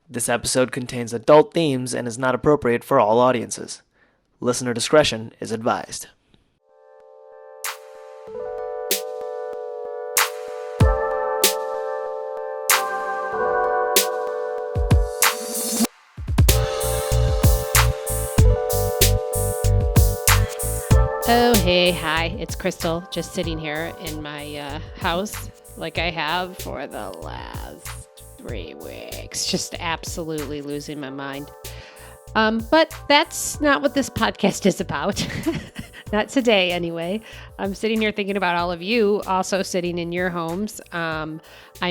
This episode contains adult themes and is not appropriate for all audiences. Listener discretion is advised. Oh, hey, hi, it's Crystal, just sitting here in my house like I have for the last 3 weeks, just absolutely losing my mind. But that's not what this podcast is about. Not today, anyway. I'm sitting here thinking about all of you also sitting in your homes. I'm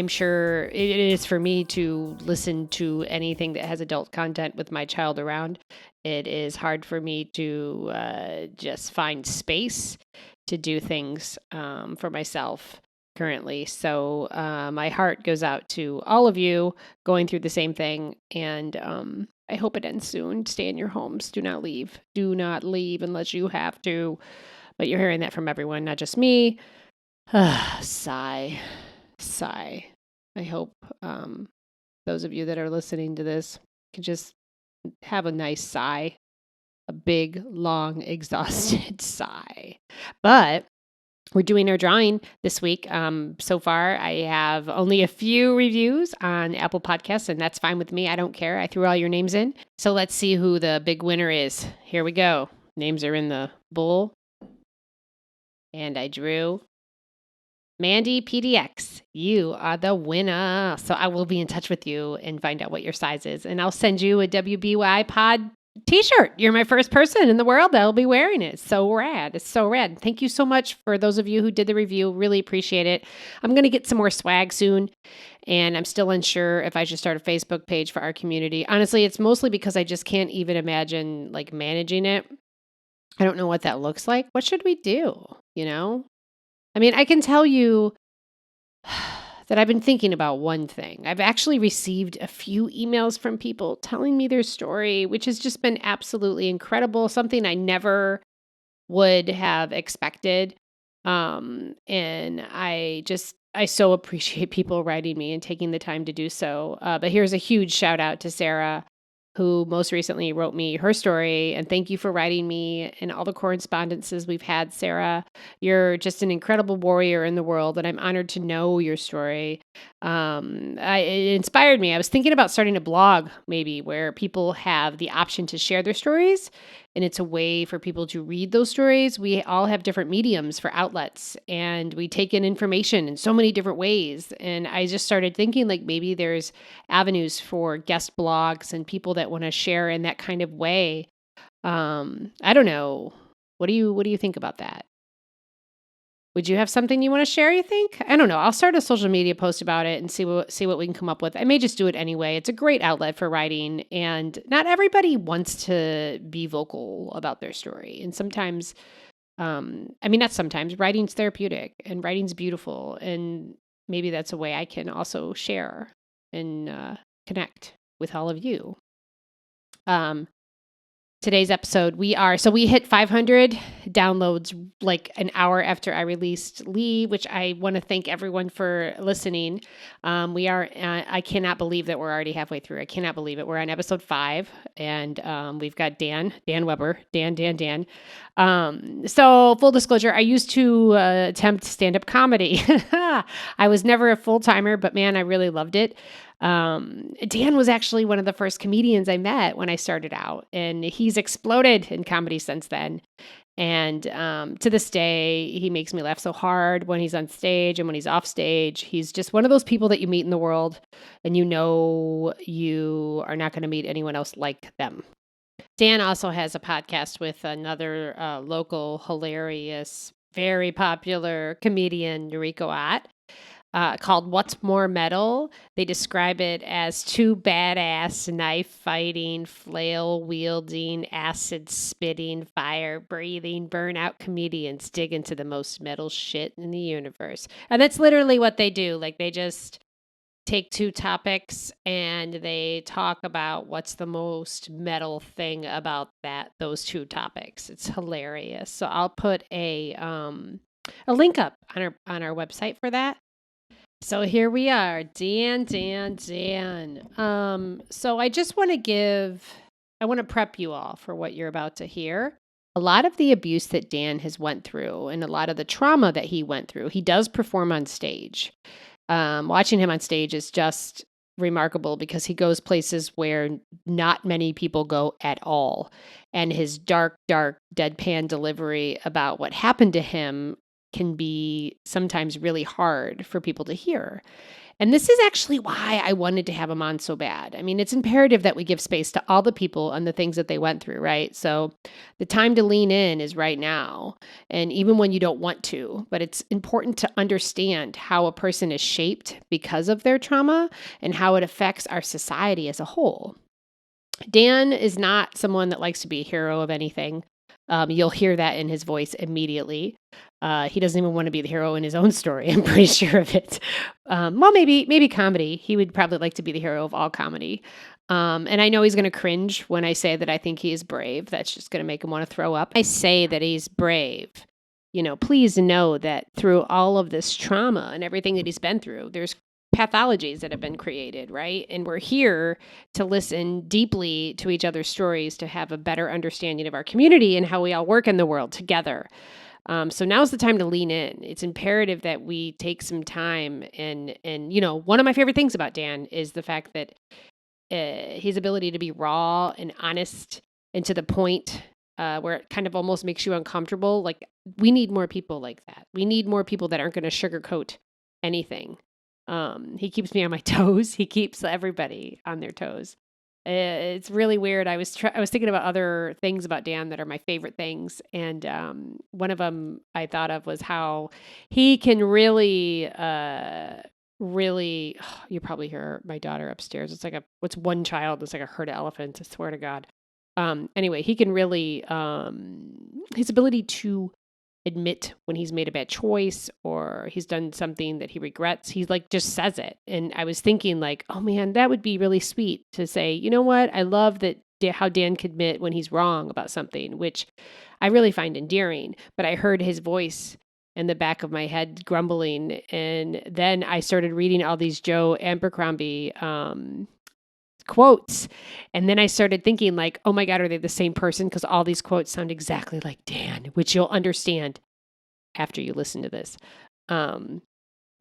sure it is for me to listen to anything that has adult content with my child around. It is hard for me to just find space to do things for myself currently. So my heart goes out to all of you going through the same thing. And I hope it ends soon. Stay in your homes. Do not leave. Do not leave unless you have to. But you're hearing that from everyone, not just me. Sigh. Sigh. I hope those of you that are listening to this can just have a nice sigh. A big, long, exhausted sigh. But we're doing our drawing this week. So far, I have only a few reviews on Apple Podcasts, and that's fine with me. I don't care. I threw all your names in. So let's see who the big winner is. Here we go. Names are in the bowl. And I drew Mandy PDX. You are the winner. So I will be in touch with you and find out what your size is. And I'll send you a Webelieveyoupod t-shirt. You're my first person in the world that'll be wearing it. It's so rad. It's so rad. Thank you so much for those of you who did the review. Really appreciate it. I'm going to get some more swag soon. And I'm still unsure if I should start a Facebook page for our community. Honestly, it's mostly because I just can't even imagine like managing it. I don't know what that looks like. What should we do? You know? I mean, I can tell you that I've been thinking about one thing. I've actually received a few emails from people telling me their story, which has just been absolutely incredible, something I never would have expected. And I so appreciate people writing me and taking the time to do so. But here's a huge shout out to Sarah, who most recently wrote me her story. And thank you for writing me and all the correspondences we've had, Sarah. You're just an incredible warrior in the world, and I'm honored to know your story. It inspired me. I was thinking about starting a blog, maybe, where people have the option to share their stories, and it's a way for people to read those stories. We all have different mediums for outlets, and we take in information in so many different ways. And I just started thinking like maybe there's avenues for guest blogs and people that want to share in that kind of way. I don't know. What do you think about that? Would you have something you want to share, you think? I don't know. I'll start a social media post about it and see what we can come up with. I may just do it anyway. It's a great outlet for writing, and not everybody wants to be vocal about their story. And sometimes, not sometimes, writing's therapeutic and writing's beautiful. And maybe that's a way I can also share and connect with all of you. Today's episode, we hit 500 downloads like an hour after I released Lee, which I want to thank everyone for listening. I cannot believe that we're already halfway through. I cannot believe it. We're on episode 5, and we've got Dan Weber. So full disclosure, I used to attempt stand-up comedy. I was never a full-timer, but man, I really loved it. Dan was actually one of the first comedians I met when I started out, and he's exploded in comedy since then. And to this day, he makes me laugh so hard when he's on stage and when he's off stage. He's just one of those people that you meet in the world, and you know you are not going to meet anyone else like them. Dan also has a podcast with another local, hilarious, very popular comedian, Noriko Ott. Called What's More Metal. They describe it as two badass knife fighting, flail wielding, acid spitting, fire breathing, burnout comedians dig into the most metal shit in the universe. And that's literally what they do. Like they just take two topics and they talk about what's the most metal thing about those two topics. It's hilarious. So I'll put a link up on our website for that. So here we are, Dan. So I just want to I want to prep you all for what you're about to hear. A lot of the abuse that Dan has went through and a lot of the trauma that he went through, he does perform on stage. Watching him on stage is just remarkable because he goes places where not many people go at all. And his dark, deadpan delivery about what happened to him can be sometimes really hard for people to hear. And this is actually why I wanted to have him on so bad. I mean, it's imperative that we give space to all the people and the things that they went through, right? So the time to lean in is right now. And even when you don't want to, but it's important to understand how a person is shaped because of their trauma and how it affects our society as a whole. Dan is not someone that likes to be a hero of anything. You'll hear that in his voice immediately. He doesn't even want to be the hero in his own story. I'm pretty sure of it. Well, maybe comedy. He would probably like to be the hero of all comedy. And I know he's going to cringe when I say that I think he is brave. That's just going to make him want to throw up. I say that he's brave. Please know that through all of this trauma and everything that he's been through, there's pathologies that have been created, right? And we're here to listen deeply to each other's stories to have a better understanding of our community and how we all work in the world together. So now's the time to lean in. It's imperative that we take some time and one of my favorite things about Dan is the fact that his ability to be raw and honest and to the point where it kind of almost makes you uncomfortable. Like, we need more people like that. We need more people that aren't going to sugarcoat anything. He keeps me on my toes. He keeps everybody on their toes. It's really weird. I was thinking about other things about Dan that are my favorite things, and one of them I thought of was how he can really, really. You probably hear my daughter upstairs. It's like what's one child? It's like a herd of elephants. I swear to God. Anyway, he can really his ability to admit when he's made a bad choice or he's done something that he regrets. He's like just says it. And I was thinking like, oh man, that would be really sweet to say, you know what? I love that how Dan can admit when he's wrong about something, which I really find endearing. But I heard his voice in the back of my head grumbling. And then I started reading all these Joe Abercrombie quotes. And then I started thinking like, oh my God, are they the same person? Because all these quotes sound exactly like Dan, which you'll understand after you listen to this. And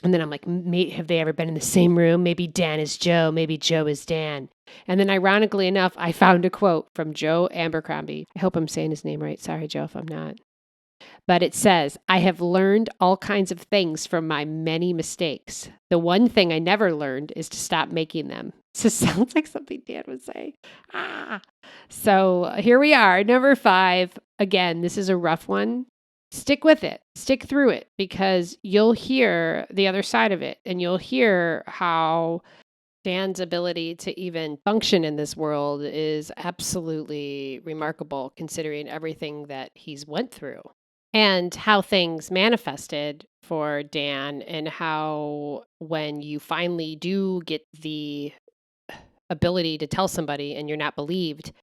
then I'm like, have they ever been in the same room? Maybe Dan is Joe. Maybe Joe is Dan. And then ironically enough, I found a quote from Joe Abercrombie. I hope I'm saying his name right. Sorry, Joe, if I'm not. But it says, I have learned all kinds of things from my many mistakes. The one thing I never learned is to stop making them. So sounds like something Dan would say. So here we are, number 5. Again, this is a rough one. Stick with it. Stick through it because you'll hear the other side of it and you'll hear how Dan's ability to even function in this world is absolutely remarkable considering everything that he's went through and how things manifested for Dan and how when you finally do get the ability to tell somebody and you're not believed,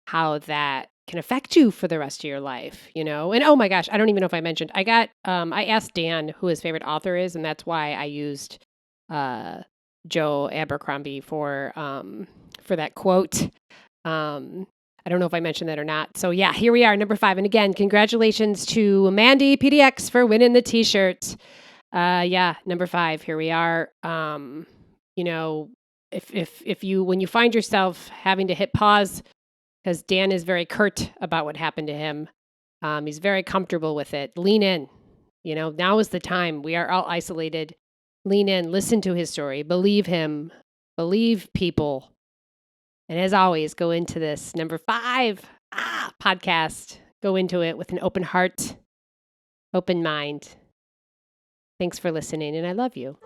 how that can affect you for the rest of your life, And oh my gosh, I don't even know if I mentioned, I asked Dan who his favorite author is, and that's why I used Joe Abercrombie for that quote. I don't know if I mentioned that or not. So yeah, here we are, number 5. And again, congratulations to Mandy PDX for winning the t-shirt. Number 5, here we are. If you, when you find yourself having to hit pause, because Dan is very curt about what happened to him. He's very comfortable with it. Lean in. Now is the time. We are all isolated. Lean in. Listen to his story. Believe him. Believe people. And as always, go into this number 5 podcast. Go into it with an open heart, open mind. Thanks for listening, and I love you.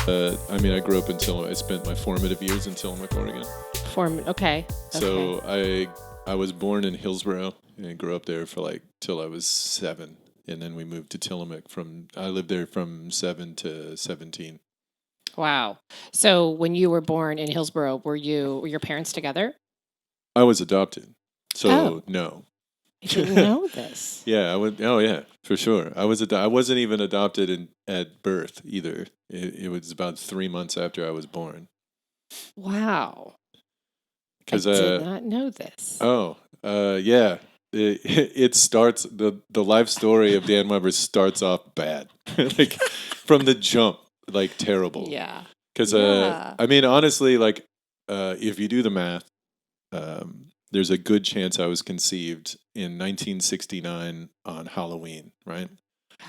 I grew up I spent my formative years in Tillamook, Oregon. Okay. So I was born in Hillsboro and grew up there for till I was 7. And then we moved to Tillamook I lived there from 7 to 17. Wow. So when you were born in Hillsboro, were your parents together? I was adopted. So no. I didn't know this. Yeah, I would. Oh yeah, for sure. I wasn't even adopted at birth either. It was about 3 months after I was born. Wow. I Because did not know this. yeah, it starts the life story of Dan Weber starts off bad, like from the jump, like terrible. Yeah. Because Yeah. I mean, honestly, like if you do the math, there's a good chance I was conceived in 1969 on Halloween, right?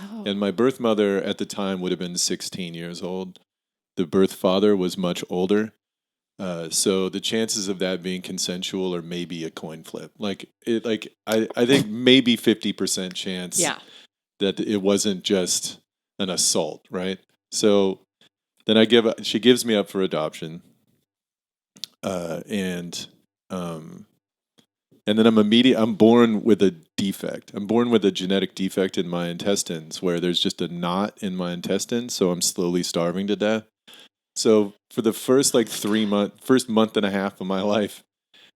Oh. And my birth mother at the time would have been 16 years old. The birth father was much older. So the chances of that being consensual are maybe a coin flip. I think maybe 50% chance Yeah. that it wasn't just an assault, right? So then she gives me up for adoption. And then I'm born with a defect. I'm born with a genetic defect in my intestines where there's just a knot in my intestines, so I'm slowly starving to death. So for the first first month and a half of my life,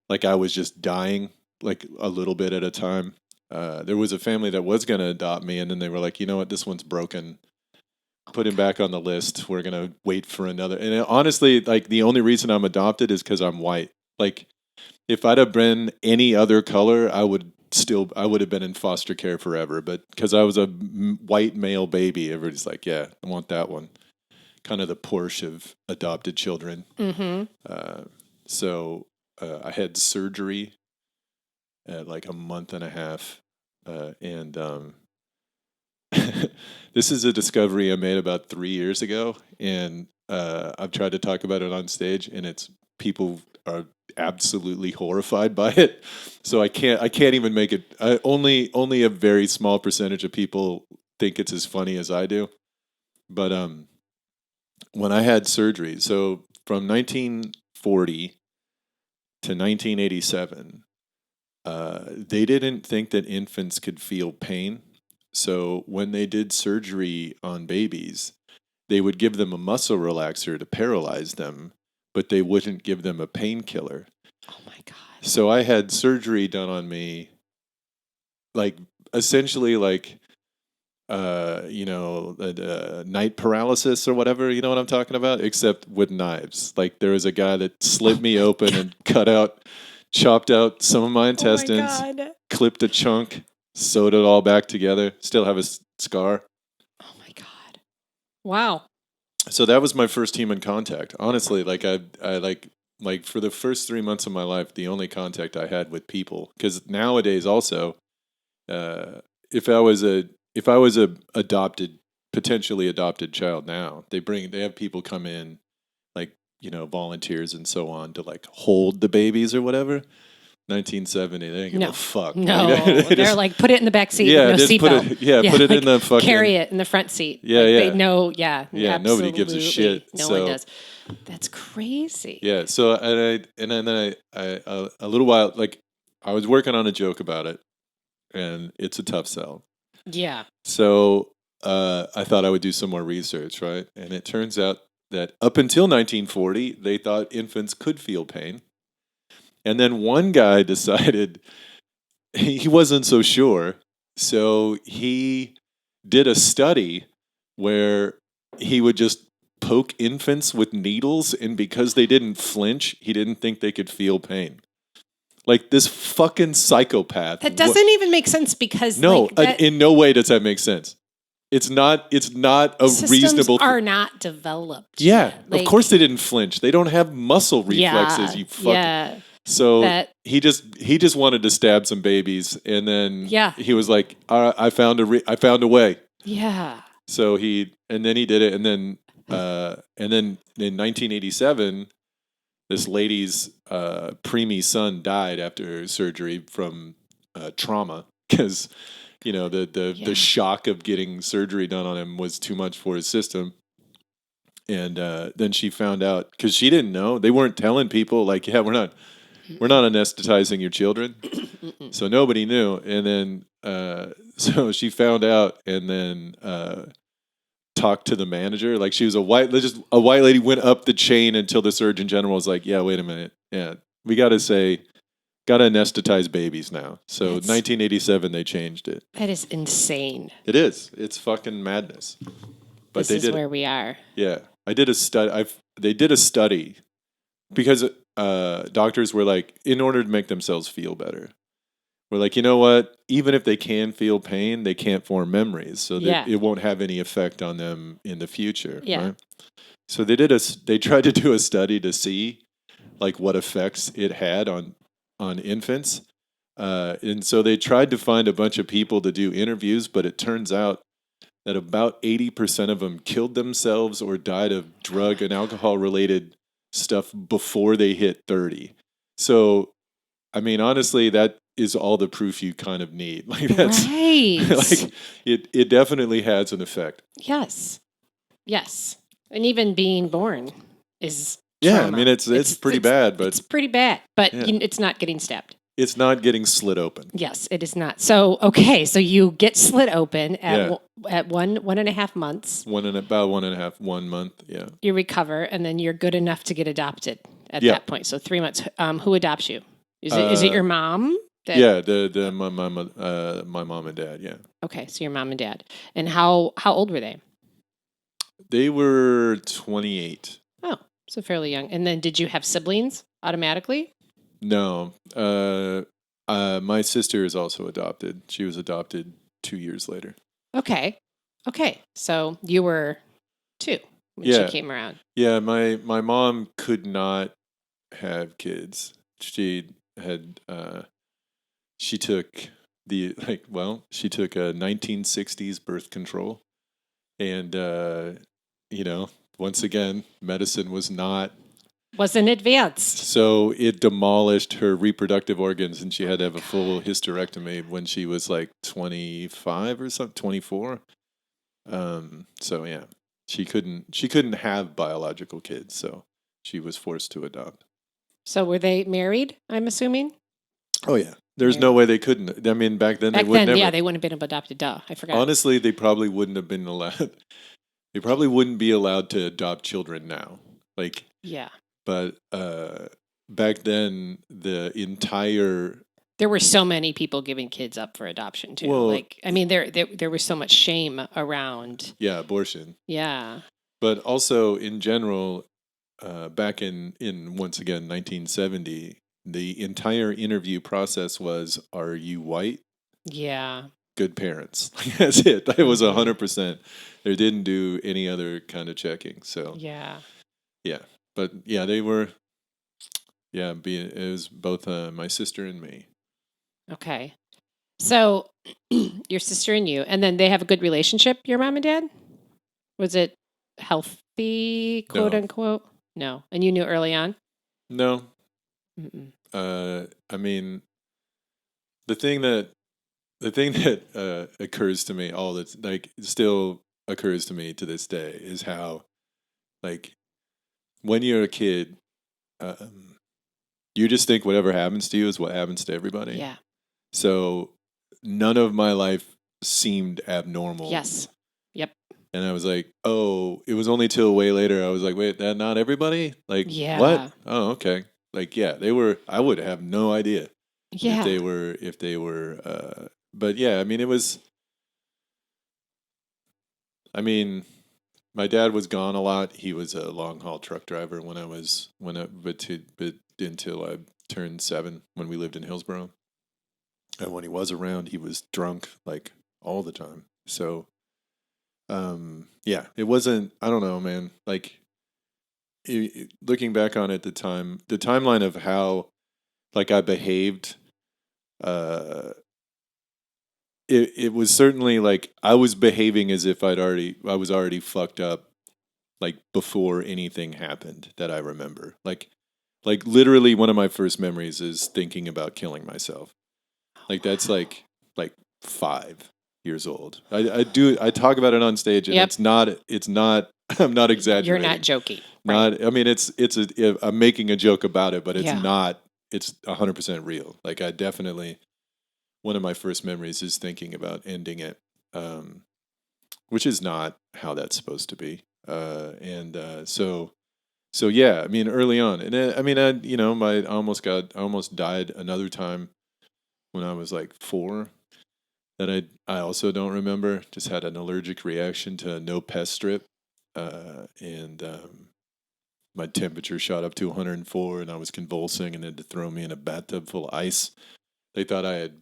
like I was just dying like a little bit at a time. There was a family that was going to adopt me, and then they were like, you know what, this one's broken. Put him back on the list. We're going to wait for another. And honestly, like the only reason I'm adopted is because I'm white. Like if I'd have been any other color, I would have been in foster care forever. But because I was a white male baby, everybody's like, yeah, I want that one. Kind of the Porsche of adopted children. Mm-hmm. So I had surgery at like a month and a half, and this is a discovery I made about 3 years ago, and I've tried to talk about it on stage, and people are absolutely horrified by it. So I can't even make it. Only a very small percentage of people think it's as funny as I do. But when I had surgery, so from 1940 to 1987, they didn't think that infants could feel pain. So when they did surgery on babies, they would give them a muscle relaxer to paralyze them, but they wouldn't give them a painkiller. Oh my God. So I had surgery done on me, like essentially like night paralysis or whatever, you know what I'm talking about? Except with knives. Like there was a guy that slit me open and chopped out some of my intestines, Oh my God. clipped a chunk, sewed it all back together. Still have a scar. Oh my God. Wow. So that was my first human contact. Honestly, like I like for the first 3 months of my life, the only contact I had with people. Because nowadays, also, if I was a potentially adopted child now, they have people come in, like volunteers and so on to like hold the babies or whatever. 1970, they didn't give a fuck. No, They they're just- like, put it in the back seat. yeah, with no just put seatbelt. it, put it like, in the fucking carry it in the front seat. Yeah, like, yeah. They know, yeah, Yeah, nobody gives a absolutely. shit, No so- one does. That's crazy. Yeah, so then I a little while, like I was working on a joke about it, and it's a tough sell. Yeah. So I thought I would do some more research, right? And it turns out that up until 1940, they thought infants could feel pain. And then one guy decided he wasn't so sure. So he did a study where he would just poke infants with needles, and because they didn't flinch, he didn't think they could feel pain. Like this fucking psychopath. That doesn't even make sense because No, like, that in no way does that make sense. It's not a systems reasonable are not developed. Yeah, Like, of course they didn't flinch. They don't have muscle reflexes, Yeah, you fucking. yeah. So That- he just wanted to stab some babies, and then Yeah. he was like, I found a way. Yeah. So he did it, and then in 1987, this lady's preemie son died after surgery from trauma because the shock of getting surgery done on him was too much for his system. And then she found out, because she didn't know, they weren't telling people like, yeah, we're not anesthetizing your children. So nobody knew. And then so she found out, and then talked to the manager. Like she was a white lady, went up the chain until the Surgeon General was like, yeah, wait a minute. Yeah, we got to gotta anesthetize babies now. So That's- 1987 they changed it. That is insane. It is. It's fucking madness. But This they is did. where we are. Yeah, I did a study. They did a study because doctors were like, in order to make themselves feel better, we're like, you know what? Even if they can feel pain, they can't form memories, so Yeah. it won't have any effect on them in the future. Yeah. Right? So they tried to do a study to see like what effects it had on infants, and so they tried to find a bunch of people to do interviews, but it turns out that about 80% of them killed themselves or died of drug and alcohol related stuff before they hit 30. So, I mean, honestly, that is all the proof you kind of need. Like that's Right. like it definitely has an effect. Yes. Yes. And even being born is Yeah, trauma. I mean it's pretty bad, but it's pretty bad. But Yeah. it's not getting stabbed. it's not getting slit open. Yes, it is not. So okay, so you get slit open Yeah. at 1.5 months. About 1 month. Yeah. You recover, and then you're good enough to get adopted at Yeah. that point. So 3 months. Who adopts you? Is it your mom? Yeah, my mom and dad. Yeah, Okay, so your mom and dad. And how old were they? they were 28. Oh, so fairly young. And then did you have siblings automatically? No, my sister is also adopted. She was adopted 2 years later. Okay. Okay. So you were 2 when Yeah. she came around. Yeah, my mom could not have kids. She had she took she took a 1960s birth control, and once again, medicine was not. Wasn't advanced. So it demolished her reproductive organs, and she had to have a full hysterectomy when she was like 25 or something, 24. So yeah, she couldn't have biological kids, so she was forced to adopt. So were they married, I'm assuming? Oh yeah, there's no way they couldn't. I mean, back then Back they would then, never. yeah, they wouldn't have been adopted. Duh, I forgot. Honestly, they probably wouldn't have been allowed. They probably wouldn't be allowed to adopt children now. Like, Yeah. but back then, the entire There were so many people giving kids up for adoption too. Well- Like, I mean, there was so much shame around. abortion. Yeah. But also in general, back in once again 1970, the entire interview process was: Are you white? Yeah. Good parents. That's it. That was 100%. They didn't do any other kind of checking. So Yeah. yeah, but yeah, they were. Yeah, it was both my sister and me. Okay. So your sister and you, and then they have a good relationship, your mom and dad? Was it healthy, quote No. unquote? No. And you knew early on? No, Mm-mm. I mean, the thing that occurs to me all that's like still occurs to me to this day is how, like, when you're a kid, you just think whatever happens to you is what happens to everybody. Yeah. So none of my life seemed abnormal. Yes. Yep. And I was like, oh, it was only till way later I was like, wait, that not everybody? Like, Yeah. what? Oh, okay. Like, yeah, they were. I would have no idea Yeah. if they were. But yeah, I mean, it was. I mean, my dad was gone a lot. He was a long haul truck driver but until I turned 7 when we lived in Hillsborough. And when he was around, he was drunk like all the time. So, yeah, it wasn't. I don't know, man. Like, looking back on it, the timeline of how, like, I behaved, it was certainly like I was behaving as if I was already fucked up, like before anything happened that I remember. Like literally one of my first memories is thinking about killing myself. Like that's like 5 years old. I talk about it on stage, and Yep. it's not. I'm not exaggerating. You're not joking. Right. Not. I mean, I'm making a joke about it, but it's Yeah. not. It's 100% real. Like I definitely. One of my first memories is thinking about ending it, which is not how that's supposed to be. So So yeah, I mean, early on, and I mean, I almost died another time when I was like 4. That I also don't remember. Just had an allergic reaction to no pest strip, and my temperature shot up to 104, and I was convulsing, and they had to throw me in a bathtub full of ice. They thought it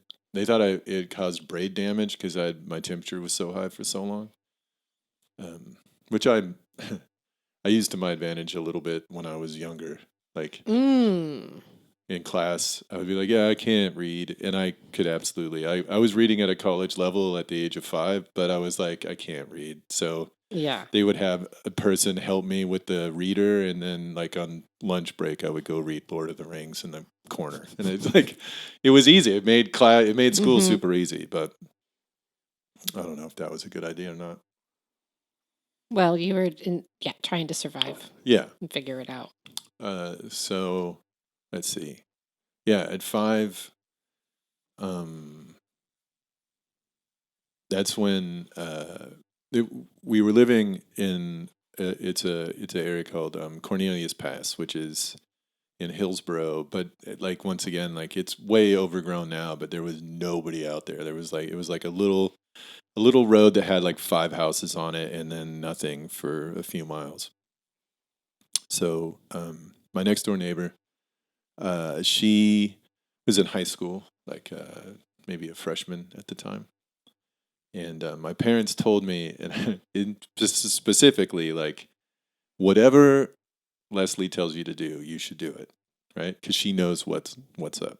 had caused brain damage because my temperature was so high for so long. Which I used to my advantage a little bit when I was younger. Like Mm. in class, I would be like, yeah, I can't read. And I could absolutely. I was reading at a college level at the age of 5, but I was like, I can't read. So Yeah. they would have a person help me with the reader. And then, like, on lunch break, I would go read Lord of the Rings in the corner. And it's like, it was easy. It made school super easy. But I don't know if that was a good idea or not. Well, you were trying to survive Yeah. and figure it out. So let's see. Yeah, at 5, that's when we were living in it's an area called Cornelius Pass, which is in Hillsboro. But like, once again, like, it's way overgrown now. But there was nobody out there. It was like a little road that had like 5 houses on it, and then nothing for a few miles. So my next door neighbor, she was in high school, like maybe a freshman at the time. And my parents told me, and just specifically, like, whatever Leslie tells you to do, you should do it, right? Because she knows what's up.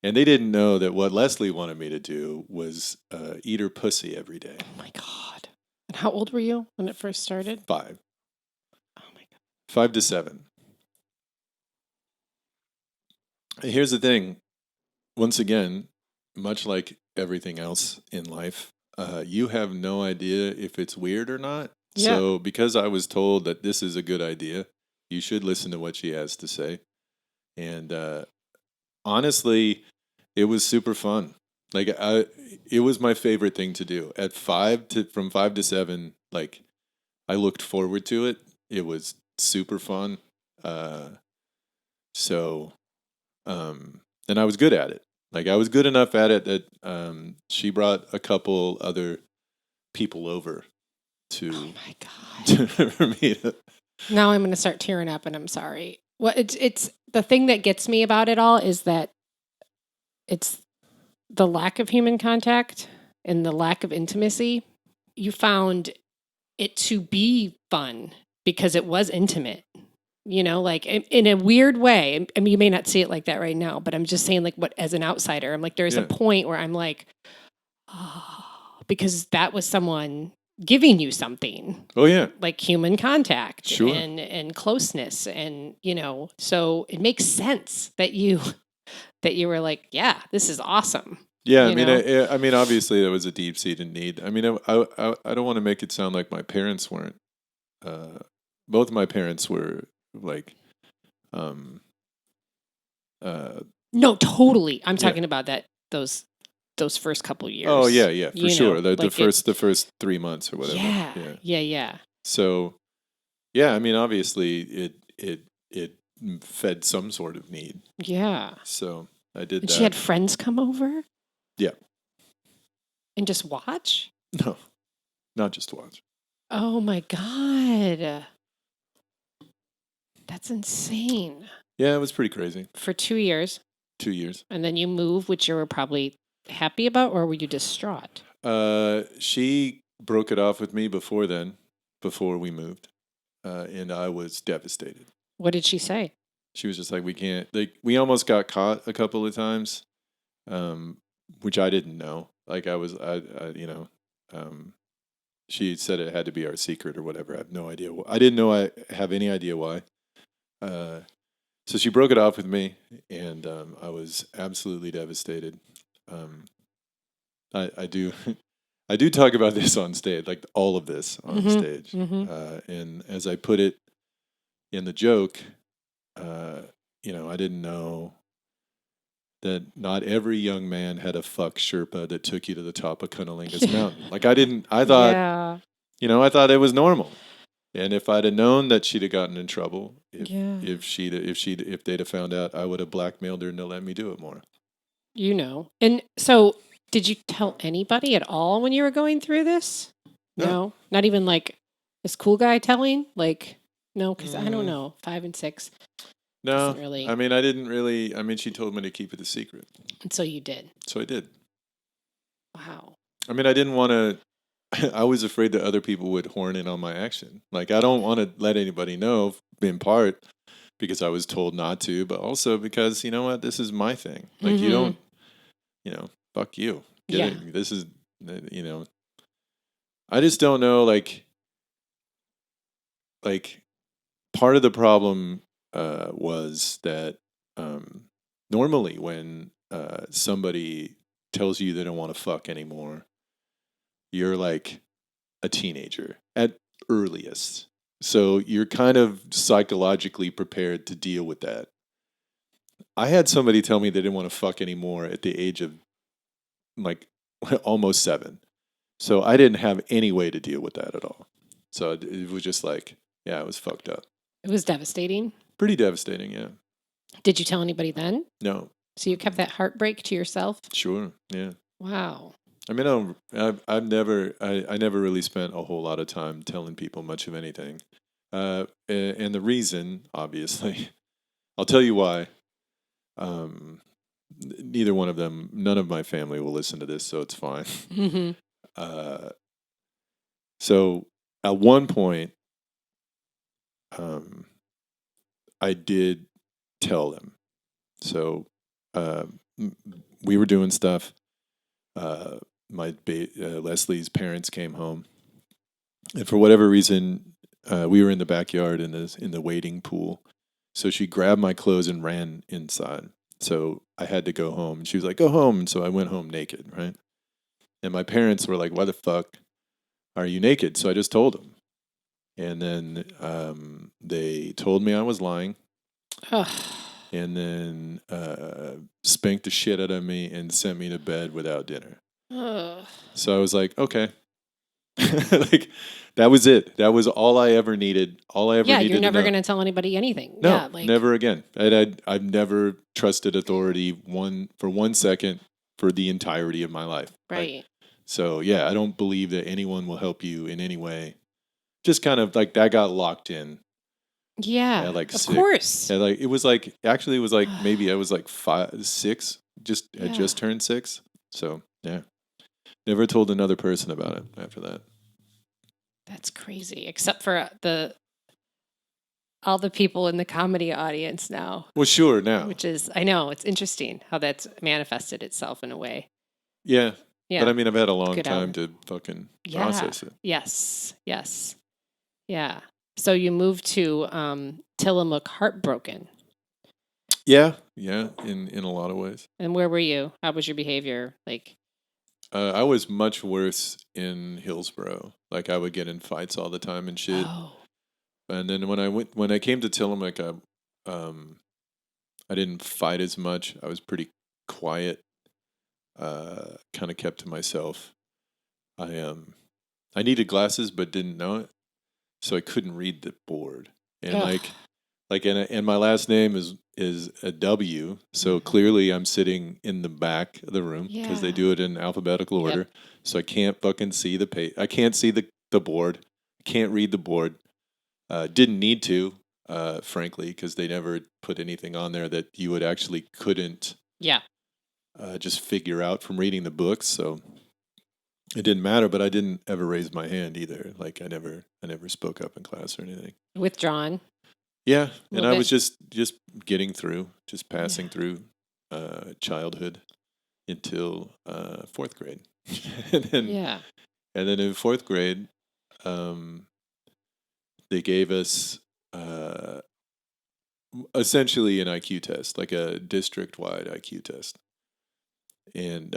And they didn't know that what Leslie wanted me to do was eat her pussy every day. Oh my God. And how old were you when it first started? 5. Oh my God. 5 to 7. And here's the thing. Once again, much like everything else in life, you have no idea if it's weird or not. Yeah. So because I was told that this is a good idea, you should listen to what she has to say. And honestly, it was super fun. Like, it was my favorite thing to do. From 5 to 7, like, I looked forward to it. It was super fun. So, and I was good at it. Like, I was good enough at it that she brought a couple other people over to Oh my God. for me to. Now I'm going to start tearing up, and I'm sorry. Well, it's the thing that gets me about it all is that it's the lack of human contact and the lack of intimacy. You found it to be fun because it was intimate. You know, like in a weird way. I mean, you may not see it like that right now, but I'm just saying, like, what, as an outsider, I'm like, there's a point where I'm like, oh, because that was someone giving you something. Oh yeah, like human contact Sure. and closeness, and so it makes sense that you were like, yeah, this is awesome. Yeah, You know? I mean, obviously there was a deep-seated need. I mean, I don't want to make it sound like my parents weren't. Both my parents were like, No, totally. I'm Yeah. talking about those first couple years. oh yeah, for You sure. know, The like first 3 months or whatever. yeah. So, yeah, I mean, obviously it fed some sort of need. Yeah. So I did And that. she had friends come over Yeah. and just watch. No, not just watch. Oh my God, that's insane. Yeah, it was pretty crazy. For 2 years. 2 years. And then you move, which you were probably happy about, or were you distraught? She broke it off with me before we moved, and I was devastated. What did she say? She was just like, we can't. Like, we almost got caught a couple of times, which I didn't know. Like, she said it had to be our secret or whatever. I have no idea. I didn't know. I have any idea why. So she broke it off with me, and I was absolutely devastated. I do I do talk about this on stage, like all of this on stage. And as I put it in the joke, I didn't know that not every young man had a fuck Sherpa that took you to the top of Cunnilingus Mountain. Like, I thought, Yeah. I thought it was normal. And if I'd have known that she'd have gotten in trouble, Yeah. if they'd have found out, I would have blackmailed her to let me do it more. And so did you tell anybody at all when you were going through this? No. Not even like this cool guy telling? Like, no, because I don't know. 5 and 6 No, doesn't really. I mean, I didn't really. I mean, she told me to keep it a secret, And so you did. so I did. Wow. I mean, I didn't want to. I was afraid that other people would horn in on my action. Like, I don't want to let anybody know, in part because I was told not to, but also because, you know what, this is my thing. Like, you don't, fuck you. Yeah. This is, I just don't know, like part of the problem was that normally when somebody tells you they don't want to fuck anymore, you're like a teenager at earliest. So you're kind of psychologically prepared to deal with that. I had somebody tell me they didn't want to fuck anymore at the age of like almost 7. So I didn't have any way to deal with that at all. So it was just like, yeah, it was fucked up. It was devastating. Pretty devastating, yeah. Did you tell anybody then? No. So you kept that heartbreak to yourself? Sure, yeah. Wow. I mean, I never really spent a whole lot of time telling people much of anything. And the reason, obviously, I'll tell you why. Neither one of them, none of my family will listen to this, so it's fine. Mm-hmm. So at one point, I did tell them. So we were doing stuff. Leslie's parents came home, and for whatever reason, we were in the backyard in the wading pool. So she grabbed my clothes and ran inside. So I had to go home. And she was like, "Go home." And so I went home naked, right? And my parents were like, "Why the fuck are you naked?" So I just told them. And then they told me I was lying. And then spanked the shit out of me and sent me to bed without dinner. So I was like, okay. Like, that was it. That was all I ever needed. All I ever needed. Yeah, you're never going to tell anybody anything. No, Yeah, like never again. I've never trusted authority for 1 second for the entirety of my life. right. So yeah, I don't believe that anyone will help you in any way. Just kind of like that got locked in. Yeah, At like of 6. course. And like it was like maybe I was like 5, 6. I just turned 6. So yeah, never told another person about it after that. That's crazy. Except for all the people in the comedy audience now. Well, sure now. Which is, I know, it's interesting how that's manifested itself in a way. Yeah. Yeah. But I mean, I've had a long time to fucking process it. Yes. Yeah. So you moved to Tillamook heartbroken. Yeah. In a lot of ways. And where were you? How was your behavior? Like, I was much worse in Hillsborough. Like I would get in fights all the time and shit. oh, And then when I came to Tillamook, I didn't fight as much. I was pretty quiet. Kind of kept to myself. I needed glasses but didn't know it, so I couldn't read the board. And and my last name is a W, so clearly I'm sitting in the back of the room because they do it in alphabetical order. So I can't fucking see the page. I can't see the board. I can't read the board. Didn't need to, frankly, because they never put anything on there that you would actually couldn't. Just figure out from reading the books. So it didn't matter, but I didn't ever raise my hand either. Like I never spoke up in class or anything. withdrawn. Yeah, and I was just getting through, just passing through childhood until 4th grade. and then in 4th grade, they gave us essentially an IQ test, like a district-wide IQ test. And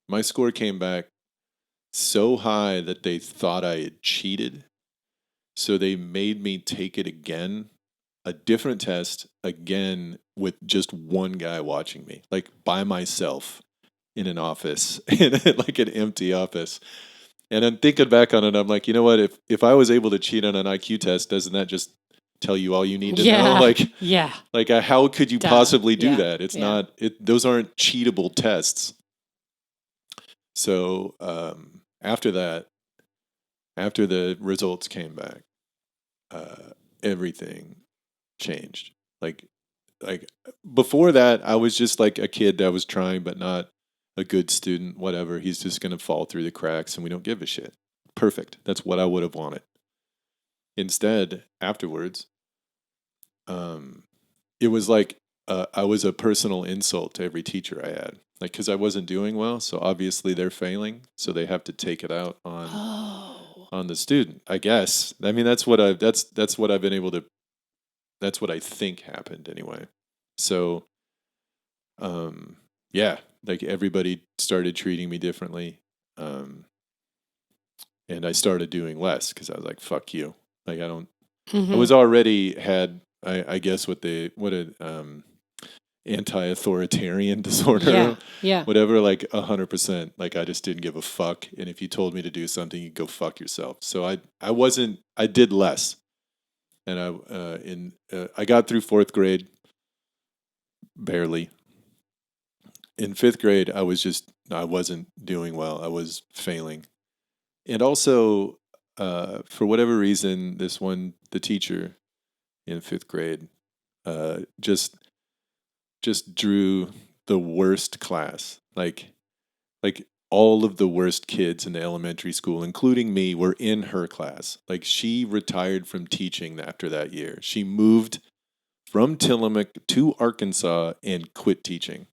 my score came back so high that they thought I had cheated. So they made me take it again, a different test again with just one guy watching me, like by myself in an office, in like an empty office. And I'm thinking back on it, I'm like, you know what? If I was able to cheat on an IQ test, doesn't that just tell you all you need to know? Yeah. How could you Duh. possibly do Yeah. that? It's Yeah. not. Those aren't cheatable tests. So after that, after the results came back, everything changed. Like before that, I was just like a kid that was trying, but not a good student. Whatever. He's just gonna fall through the cracks, and we don't give a shit. Perfect. That's what I would have wanted. Instead, afterwards, um, it was like I was a personal insult to every teacher I had, like because I wasn't doing well. So obviously they're failing, so they have to take it out Oh. on the student. I guess. I mean, that's what I've been able to. That's what I think happened anyway. So, um, yeah, like everybody started treating me differently, um, and I started doing less because I was like, "Fuck you!" Like I don't. I was already had. I guess what a anti-authoritarian disorder, Yeah. whatever. Like 100%. Like I just didn't give a fuck, and if you told me to do something, you go fuck yourself. So I wasn't. I did less, and I got through fourth grade barely. In fifth grade, I wasn't doing well. I was failing, and also for whatever reason, the teacher in fifth grade just drew the worst class. Like all of the worst kids in the elementary school, including me, were in her class. Like she retired from teaching after that year. She moved from Tillamook to Arkansas and quit teaching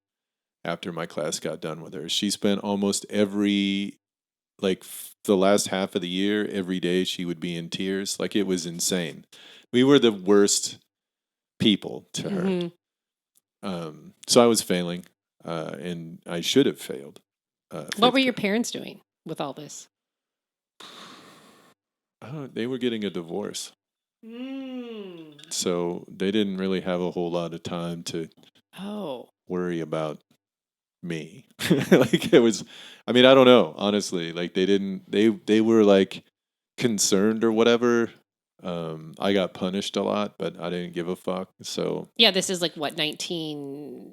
after my class got done with her. She spent almost the last half of the year, every day she would be in tears. Like it was insane. We were the worst people to her. So I was failing, and I should have failed. What were your parents doing with all this? Oh, they were getting a divorce. So they didn't really have a whole lot of time to worry about me. Like it was, I mean, I don't know, honestly. Like they were like concerned or whatever. I got punished a lot, but I didn't give a fuck. So Yeah, this is like what, 1980?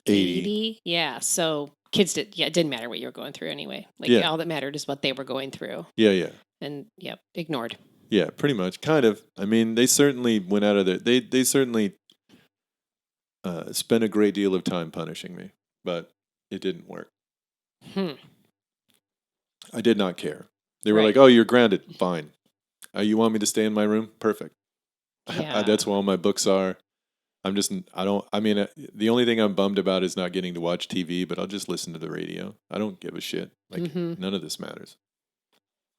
80. Yeah, so kids it didn't matter what you were going through anyway. Like Yeah. all that mattered is what they were going through. Yeah. And ignored. Yeah, pretty much. Kind of. I mean, they certainly went out of their. They certainly spent a great deal of time punishing me, but it didn't work. I did not care. They were like, "Oh, you're grounded. Fine. You want me to stay in my room? Perfect. Yeah. That's where all my books are. I'm just. I don't. I mean, the only thing I'm bummed about is not getting to watch TV, but I'll just listen to the radio. I don't give a shit. Like none of this matters.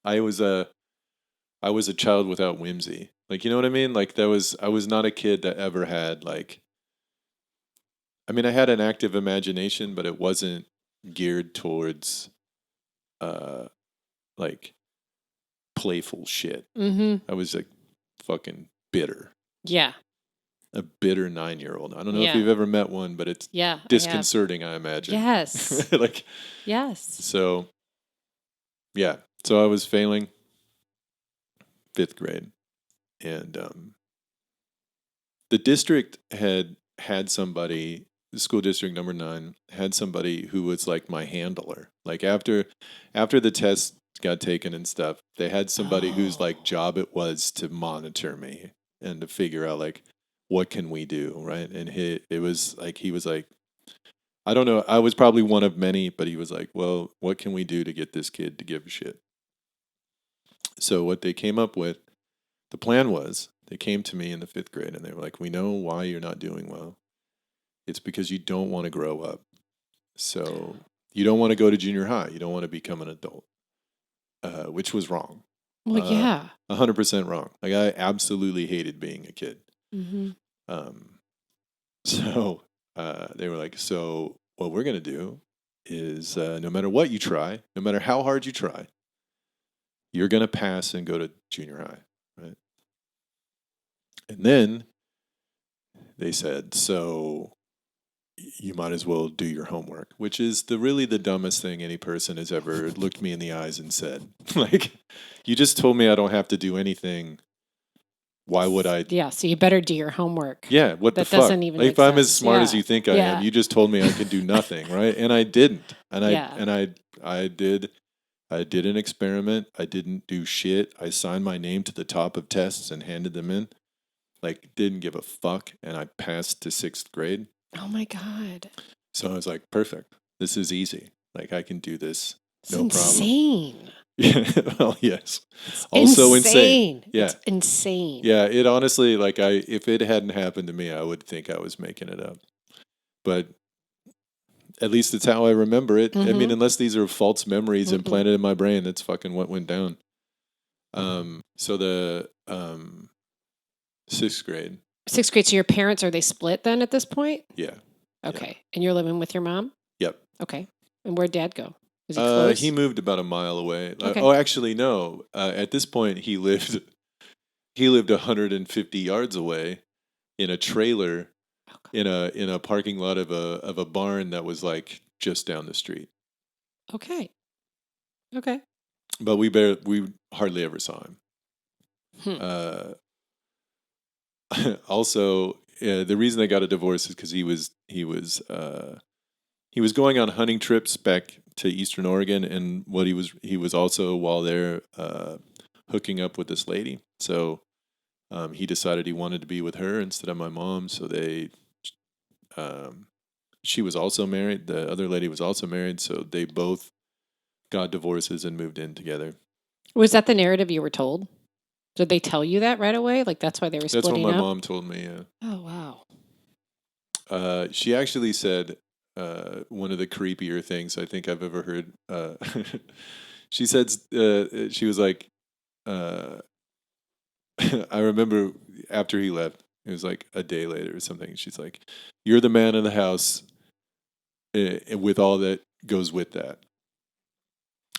I was a child without whimsy. Like, you know what I mean? Like I was not a kid that ever had like, I mean, I had an active imagination, but it wasn't geared towards, uh, like playful shit. I was like fucking bitter. Yeah. A bitter 9-year-old. I don't know if Yeah. you've ever met one, but it's Yeah. disconcerting, I imagine. Yes. Like, Yes. so yeah. So I was failing fifth grade, and the district had somebody, the school district number 9 had somebody who was like my handler. Like after the test got taken and stuff, they had somebody whose like job it was to monitor me and to figure out like what can we do, right? And he was like, I don't know, I was probably one of many, but he was like, well, what can we do to get this kid to give a shit? So what they came up with, the plan was, they came to me in the fifth grade and they were like, we know why you're not doing well. It's because you don't want to grow up. So you don't want to go to junior high. You don't want to become an adult, which was wrong. Well, yeah. 100% wrong. Like I absolutely hated being a kid. So they were like, so what we're going to do is no matter what you try, no matter how hard you try, you're going to pass and go to junior high, right? And then they said, so you might as well do your homework, which is really the dumbest thing any person has ever looked me in the eyes and said. Like, you just told me I don't have to do anything. Why would I? Yeah, so you better do your homework. Yeah, what the That fuck? doesn't even Like, make if I'm as sense. smart as Yeah. you think I Yeah. am, you just told me I could do nothing, right? And I didn't. And Yeah. I did an experiment. I didn't do shit. I signed my name to the top of tests and handed them in. Like, didn't give a fuck, and I passed to 6th grade. Oh my God. So I was like, perfect. This is easy. Like, I can do this. It's No problem. insane. Yeah. Well, yes. Also insane. Yeah. It's insane. Yeah. It honestly, like, if it hadn't happened to me, I would think I was making it up. But at least it's how I remember it. I mean, unless these are false memories implanted in my brain, that's fucking what went down. So the 6th grade. 6th grade. So your parents, are they split then at this point? Yeah. Okay. And you're living with your mom? Yep. Okay. And where'd dad go? Was he close? He moved about a mile away. Okay. Oh, actually, no. At this point, he lived 150 yards away in a trailer in a parking lot of a barn that was like just down the street. Okay. Okay. But we hardly ever saw him. Also, the reason they got a divorce is because he was going on hunting trips back to Eastern Oregon, and he was also while there hooking up with this lady. So he decided he wanted to be with her instead of my mom. So she was also married. The other lady was also married. So they both got divorces and moved in together. Was that the narrative you were told? Did they tell you that right away? Like that's why they were That's splitting what my up? mom told me. Yeah. Oh, wow. She actually said one of the creepier things I think I've ever heard. She said she was like, I remember after he left, it was like a day later or something. She's like, "You're the man of the house, with all that goes with that,"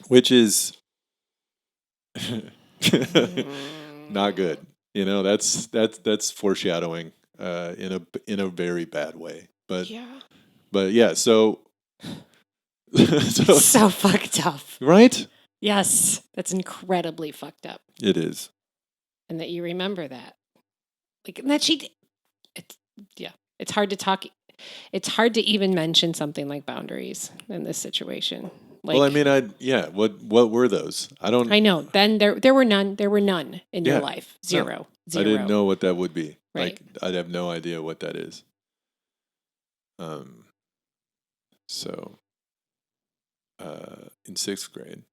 which is not good. You know, that's foreshadowing in a very bad way. But yeah, so So fucked up. right? Yes. That's incredibly fucked up. It is. And that you remember that. Like and that it's hard to talk. It's hard to even mention something like boundaries in this situation. Like, Well, I mean, what were those? I know. Then there were none. There were none in your Yeah. life. Zero. I didn't know what that would be. Right. Like, I'd have no idea what that is. So, in 6th grade,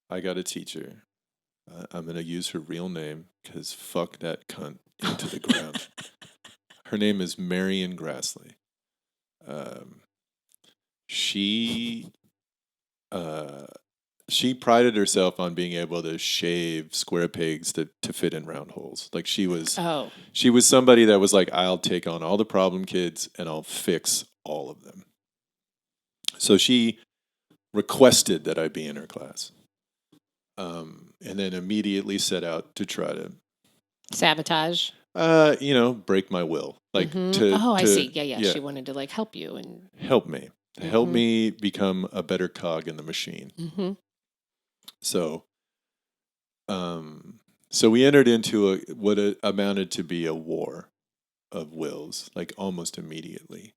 I got a teacher. I'm going to use her real name because fuck that cunt into the ground. Her name is Marion Grassley. She prided herself on being able to shave square pegs to fit in round holes. Like she was somebody that was like, I'll take on all the problem kids and I'll fix all of them. So she requested that I be in her class. And then immediately set out to try to sabotage. Break my will. Like I see. Yeah. She wanted to like help you and help me. Help me become a better cog in the machine. Mm-hmm. So we entered into what amounted to be a war of wills, like almost immediately.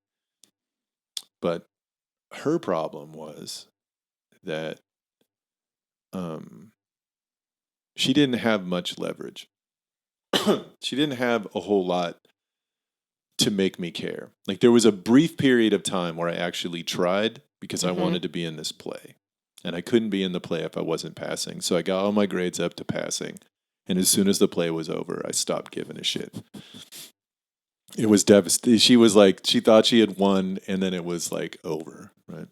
But her problem was that she didn't have much leverage. She didn't have a whole lot to make me care. Like there was a brief period of time where I actually tried because I wanted to be in this play. And I couldn't be in the play if I wasn't passing. So I got all my grades up to passing. And as soon as the play was over, I stopped giving a shit. It was devastating. She was like, she thought she had won, and then it was like over, right?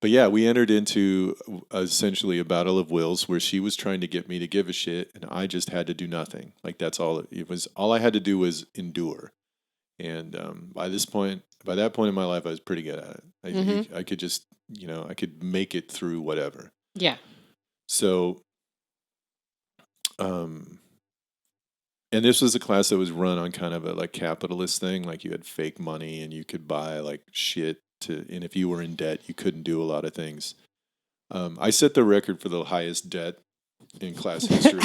But yeah, we entered into essentially a battle of wills where she was trying to get me to give a shit, and I just had to do nothing. Like that's all it was. All I had to do was endure. And by that point in my life, I was pretty good at it. I could just, I could make it through whatever. Yeah. So, And this was a class that was run on kind of a like capitalist thing. Like you had fake money and you could buy like shit and if you were in debt, you couldn't do a lot of things. I set the record for the highest debt in class history.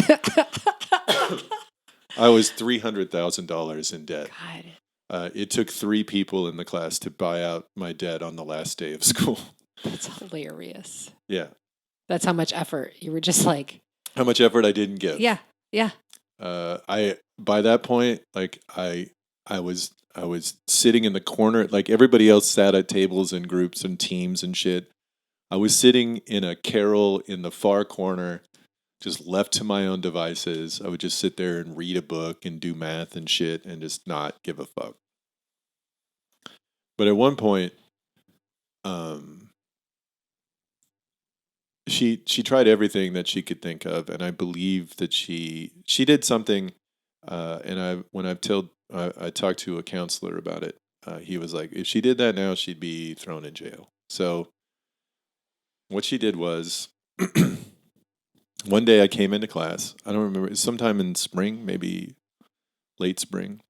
I was $300,000 in debt. God, It took 3 people in the class to buy out my debt on the last day of school. that's hilarious. Yeah. That's how much effort you were just like. How much effort I didn't give. Yeah, yeah. I by that point, like I was sitting in the corner, like everybody else sat at tables and groups and teams and shit. I was sitting in a carrel in the far corner, just left to my own devices. I would just sit there and read a book and do math and shit and just not give a fuck. But at one point, she tried everything that she could think of, and I believe that she did something. And I talked to a counselor about it. He was like, if she did that now, she'd be thrown in jail. So what she did was, one day I came into class. I don't remember. It was sometime in spring, maybe late spring.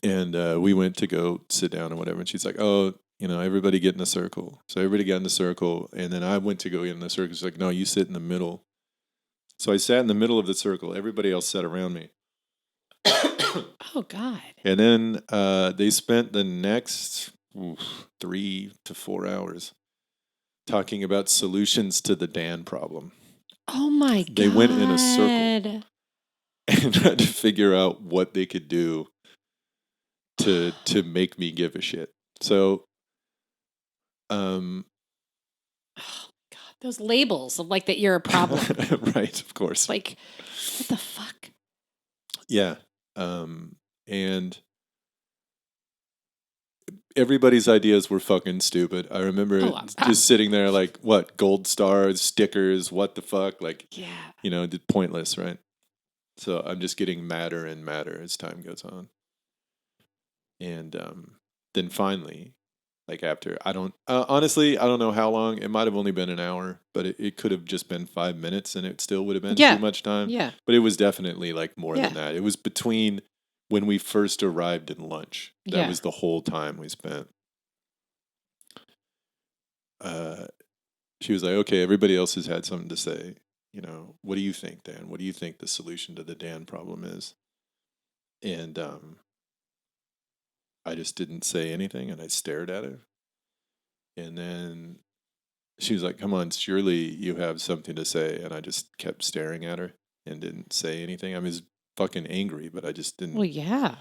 And we went to go sit down or whatever. And she's like, oh, everybody get in a circle. So everybody got in the circle. And then I went to go get in the circle. She's like, no, you sit in the middle. So I sat in the middle of the circle. Everybody else sat around me. Oh, God. And then they spent the next 3 to 4 hours talking about solutions to the Dan problem. Oh, my God. They went in a circle and tried to figure out what they could do to make me give a shit. So, oh, God. Those labels of like that you're a problem. right, of course. Like, what the fuck? Yeah. And everybody's ideas were fucking stupid. I remember just sitting there like, what, gold stars, stickers, what the fuck? Like, yeah. Pointless, right? So I'm just getting madder and madder as time goes on. And then finally, like after, honestly, I don't know how long. It might have only been an hour, but it could have just been 5 minutes and it still would have been too much time. Yeah. But it was definitely like more than that. It was between when we first arrived and lunch. That was the whole time we spent. She was like, okay, everybody else has had something to say. What do you think, Dan? What do you think the solution to the Dan problem is? And I just didn't say anything and I stared at her. And then she was like, come on, surely you have something to say. And I just kept staring at her and didn't say anything. I was fucking angry, but I just didn't. Well, yeah.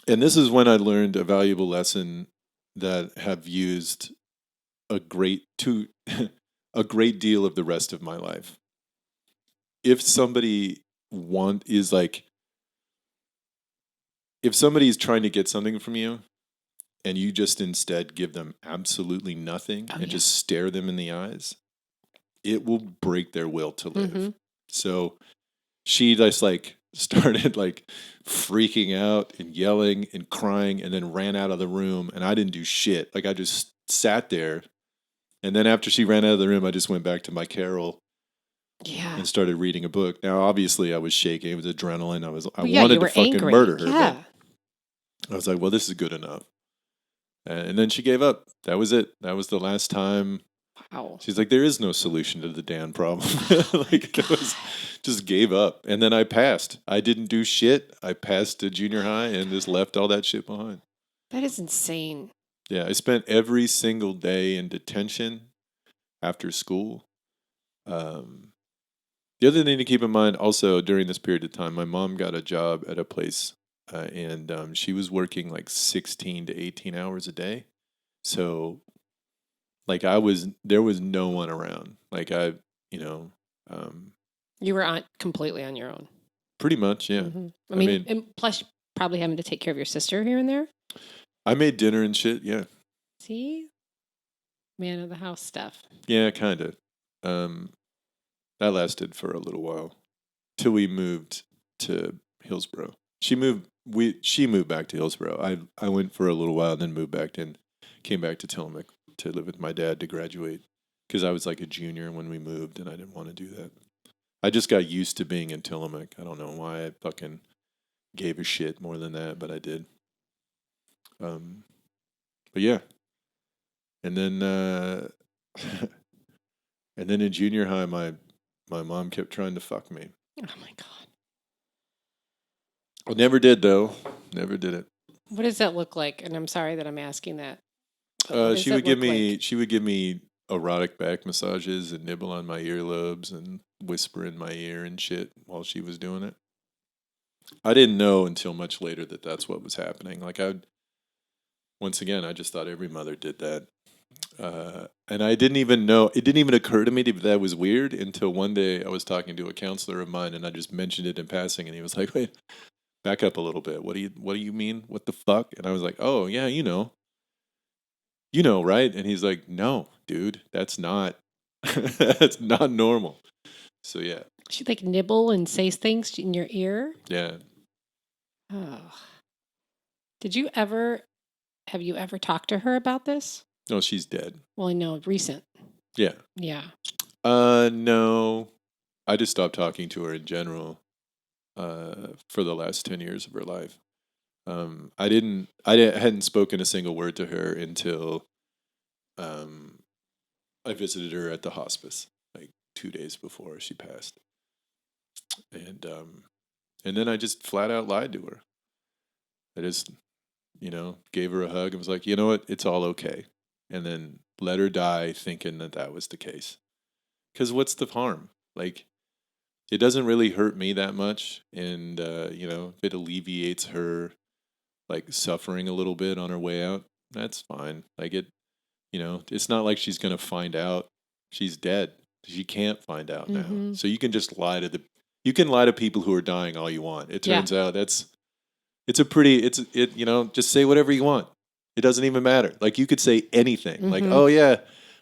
And this is when I learned a valuable lesson that have used a great deal of the rest of my life. If somebody's trying to get something from you and you just instead give them absolutely nothing and just stare them in the eyes, it will break their will to live. Mm-hmm. So she just like started like freaking out and yelling and crying and then ran out of the room, and I didn't do shit. Like I just sat there. And then after she ran out of the room, I just went back to my carrel and started reading a book. Now, obviously, I was shaking. It was adrenaline. I wanted to fucking angry. Murder her. Yeah. But I was like, well, this is good enough. And then she gave up. That was it. That was the last time. Wow. She's like, there is no solution to the Dan problem. Like, it was just gave up. And then I passed. I didn't do shit. I passed to junior high and just left all that shit behind. That is insane. Yeah, I spent every single day in detention after school. The other thing to keep in mind also during this period of time, my mom got a job at a place and she was working like 16 to 18 hours a day. So like there was no one around. Like you were completely on your own. Pretty much, yeah. Mm-hmm. I mean, and plus probably having to take care of your sister here and there. I made dinner and shit, yeah. See? Man of the house stuff. Yeah, kind of. That lasted for a little while. Till we moved to Hillsborough. She moved back to Hillsborough. I went for a little while, then moved back and came back to Tillamook to live with my dad to graduate. Because I was like a junior when we moved and I didn't want to do that. I just got used to being in Tillamook. I don't know why I fucking gave a shit more than that, but I did. But yeah, and then and then in junior high, my mom kept trying to fuck me. Oh my God. I never did though. Never did it. What does that look like? And I'm sorry that I'm asking that. But what does She that would give look me like? she would give me erotic back massages and nibble on my earlobes and whisper in my ear and shit while she was doing it. I didn't know until much later that that's what was happening. Like once again, I just thought every mother did that. And I didn't even know, it didn't even occur to me that that was weird until one day I was talking to a counselor of mine and I just mentioned it in passing and he was like, wait, back up a little bit. What do you mean? What the fuck? And I was like, oh yeah, right? And he's like, no, dude, that's not, that's not normal. So yeah, She like nibble and say things in your ear? yeah. Oh. Have you ever talked to her about this? No, she's dead. Well, I know, recent. Yeah. Yeah. No, I just stopped talking to her in general, for the last 10 years of her life. I hadn't spoken a single word to her until I visited her at the hospice like 2 days before she passed, and then I just flat out lied to her. I just gave her a hug and was like, you know what, it's all okay, and then let her die thinking that that was the case. Because what's the harm? Like, it doesn't really hurt me that much, and if it alleviates her like suffering a little bit on her way out, that's fine. Like it's not like she's gonna find out she's dead. She can't find out now. Mm-hmm. So you can just you can lie to people who are dying all you want. It turns out just say whatever you want. It doesn't even matter. Like you could say anything. Like, Mm-hmm. oh yeah,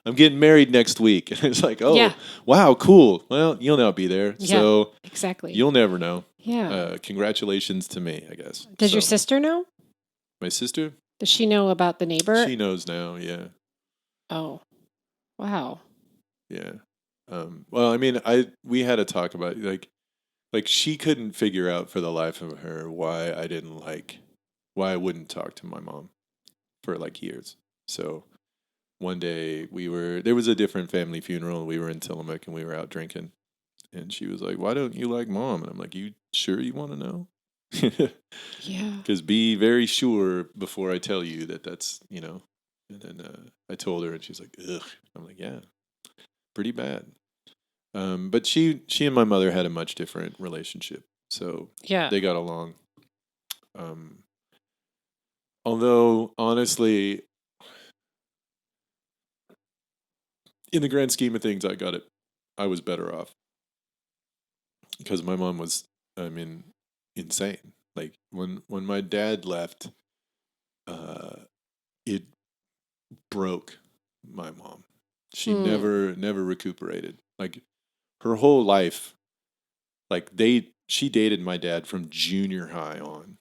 I'm getting married next week. And it's like, oh Yeah. wow, cool. Well, you'll not be there. Yeah. So Exactly. you'll never know. Yeah. Congratulations to me, I guess. Does your So, sister know? my sister? Does she know about the neighbor? She knows now, yeah. Oh. Wow. Yeah. Well, I mean, we had a talk about it, like she couldn't figure out for the life of her why I wouldn't talk to my mom for like years. So one day there was a different family funeral and we were in Tillamook and we were out drinking and she was like, "Why don't you like mom?" And I'm like, "You sure you want to know?" Yeah. Because be very sure before I tell you that that's. And then I told her and she's like, "Ugh." I'm like, "Yeah, pretty bad." But she and my mother had a much different relationship, so Yeah. they got along. Although honestly, in the grand scheme of things, I was better off because my mom was, I mean, insane. Like when my dad left, it broke my mom. She never recuperated. Like her whole life, she dated my dad from junior high on.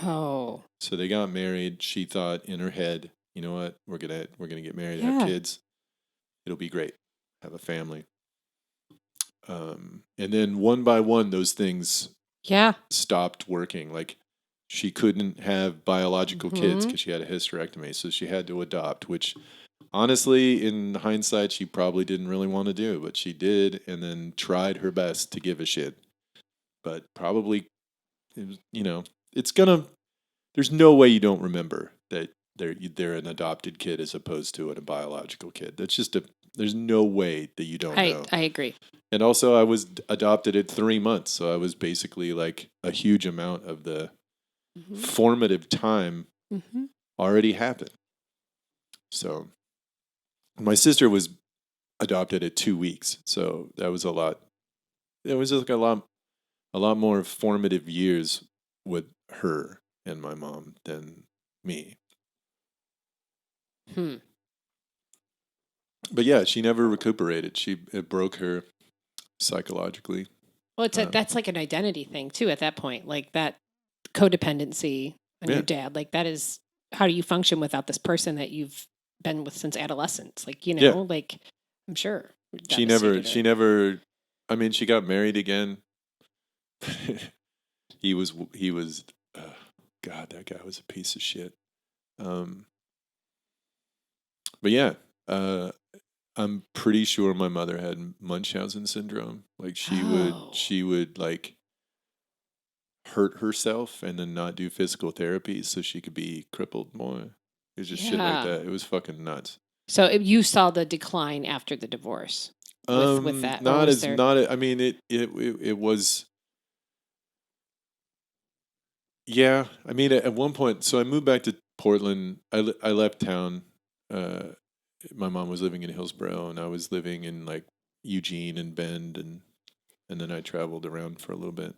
Oh. So they got married. She thought in her head, you know what, we're gonna get married, Yeah. have kids. It'll be great, have a family. And then one by one, those things Yeah. stopped working. Like she couldn't have biological kids Mhm. because she had a hysterectomy, so she had to adopt. Which, honestly, in hindsight, she probably didn't really want to do, but she did, and then tried her best to give a shit. But probably, it's gonna. There's no way you don't remember that they're an adopted kid as opposed to a biological kid. That's just there's no way that you don't know. I agree. And also, I was adopted at 3 months, so I was basically like a huge amount of the Mm-hmm. formative time Mm-hmm. already happened. So my sister was adopted at 2 weeks, so that was a lot. It was like a lot more formative years with her and my mom than me. But yeah, she never recuperated. It broke her psychologically. Well, that's like an identity thing too. At that point, like that codependency on your dad, like that is how do you function without this person that you've been with since adolescence? Like Yeah. like I'm sure She never I mean, she got married again. he was, God, that guy was a piece of shit. Um, but yeah, uh, I'm pretty sure my mother had Munchausen syndrome. Like Oh. she would like hurt herself and then not do physical therapy so she could be crippled more. It was just shit like Yeah. that. It was fucking nuts. So you saw the decline after the divorce with that, or Not was as there? not. I mean, it was. Yeah, I mean, at one point, so I moved back to Portland. I left town. Uh, my mom was living in Hillsborough, and I was living in like Eugene and Bend, and then I traveled around for a little bit.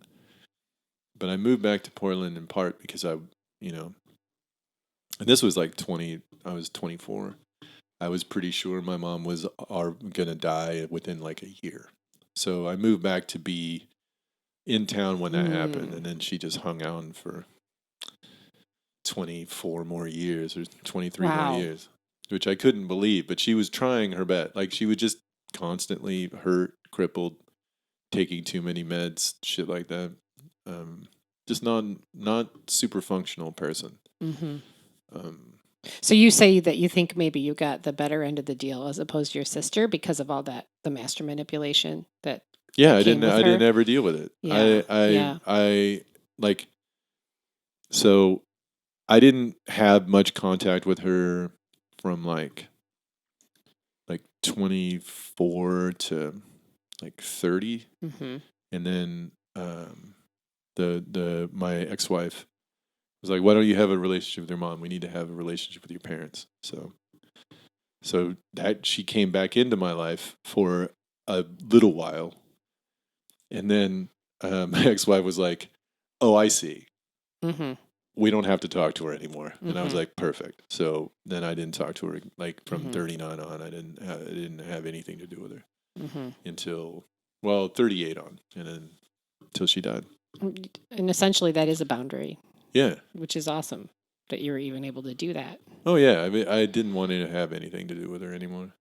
But I moved back to Portland in part because you know, and this was like 20. I was 24. I was pretty sure my mom was gonna die within like a year. So I moved back to be in town when that happened, and then she just hung on for 24 more years or 23 more Wow. years, which I couldn't believe. But she was trying her best. Like she would just constantly hurt, crippled, taking too many meds, shit like that. Um, just not super functional person. Mm-hmm. Um, So you say that you think maybe you got the better end of the deal as opposed to your sister because of all that, the master manipulation that yeah, came with I didn't her. ever deal with it. Yeah. Yeah. I like so I didn't have much contact with her from like 24 to like 30, Mm-hmm. and then the my ex-wife was like, why don't you have a relationship with your mom? We need to have a relationship with your parents. So that she came back into my life for a little while, and then my ex-wife was like, oh, I see, Mm-hmm. we don't have to talk to her anymore. And I was Mm-hmm. like, perfect. So then I didn't talk to her like from Mm-hmm. 39 on. I didn't have anything to do with her Mm-hmm. until, well, 38 on, and then until she died. And essentially that is a boundary, Yeah. which is awesome that you were even able to do that. Oh yeah. I mean, I didn't want to have anything to do with her anymore.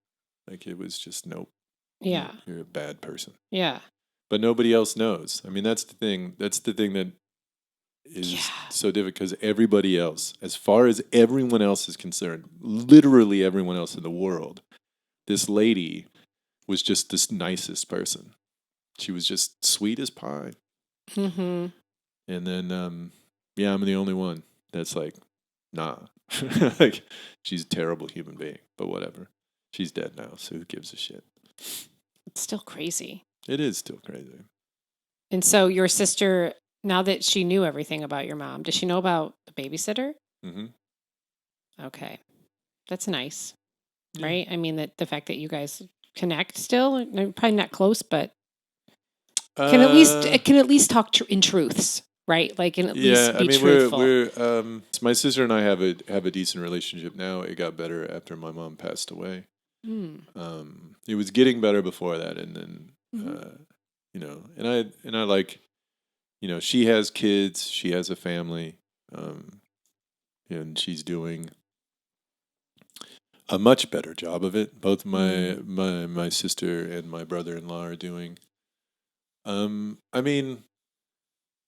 Like it was just nope. Yeah. You're a bad person. Yeah. But nobody else knows. I mean, that's the thing. That's the thing that is Yeah. so difficult because everybody else, as far as everyone else is concerned, literally everyone else in the world, this lady was just this nicest person. She was just sweet as pie. Mm-hmm. And then, yeah, I'm the only one that's like, nah. Like, she's a terrible human being, but whatever. She's dead now, so who gives a shit? It's still crazy. It is still crazy. And so your sister, now that she knew everything about your mom, does she know about the babysitter? Mm-hmm. Okay. That's nice. Yeah. Right? I mean, that the fact that you guys connect still, probably not close, but can at least talk in truths, right? Like, and at Yeah, least I be mean truthful. my sister and I have a decent relationship now. It got better after my mom passed away. Mm. It was getting better before that, and then Mhm. you know, and I like, you know, she has kids, she has a family, um, and she's doing a much better job of it. Both my sister and my brother-in-law are doing. I mean,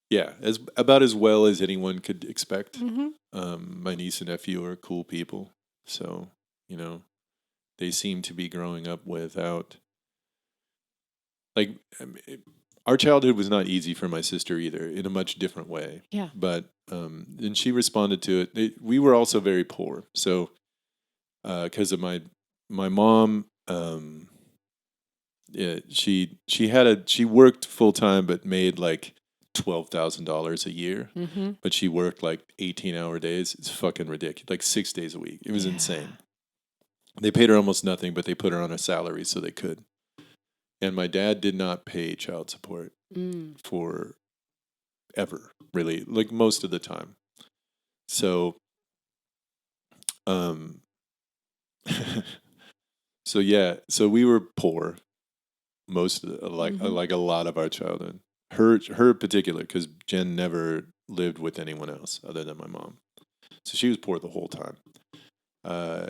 yeah, as about as well as anyone could expect. Mhm. My niece and nephew are cool people, so you know they seem to be growing up without like I mean, our childhood was not easy for my sister either, in a much different way. Yeah. But and she responded to it. We were also very poor, so because of my mom, yeah, she worked full time, but made like $12,000 a year. Mhm. But she worked like 18-hour days. It's fucking ridiculous. Like 6 days a week. It was Yeah. insane. They paid her almost nothing, but they put her on a salary so they could. And my dad did not pay child support Mm. for ever, really, like most of the time. So, um, so yeah, so we were poor most of Mhm. like a lot of our childhood. Her particular, because Jen never lived with anyone else other than my mom, so she was poor the whole time. Uh,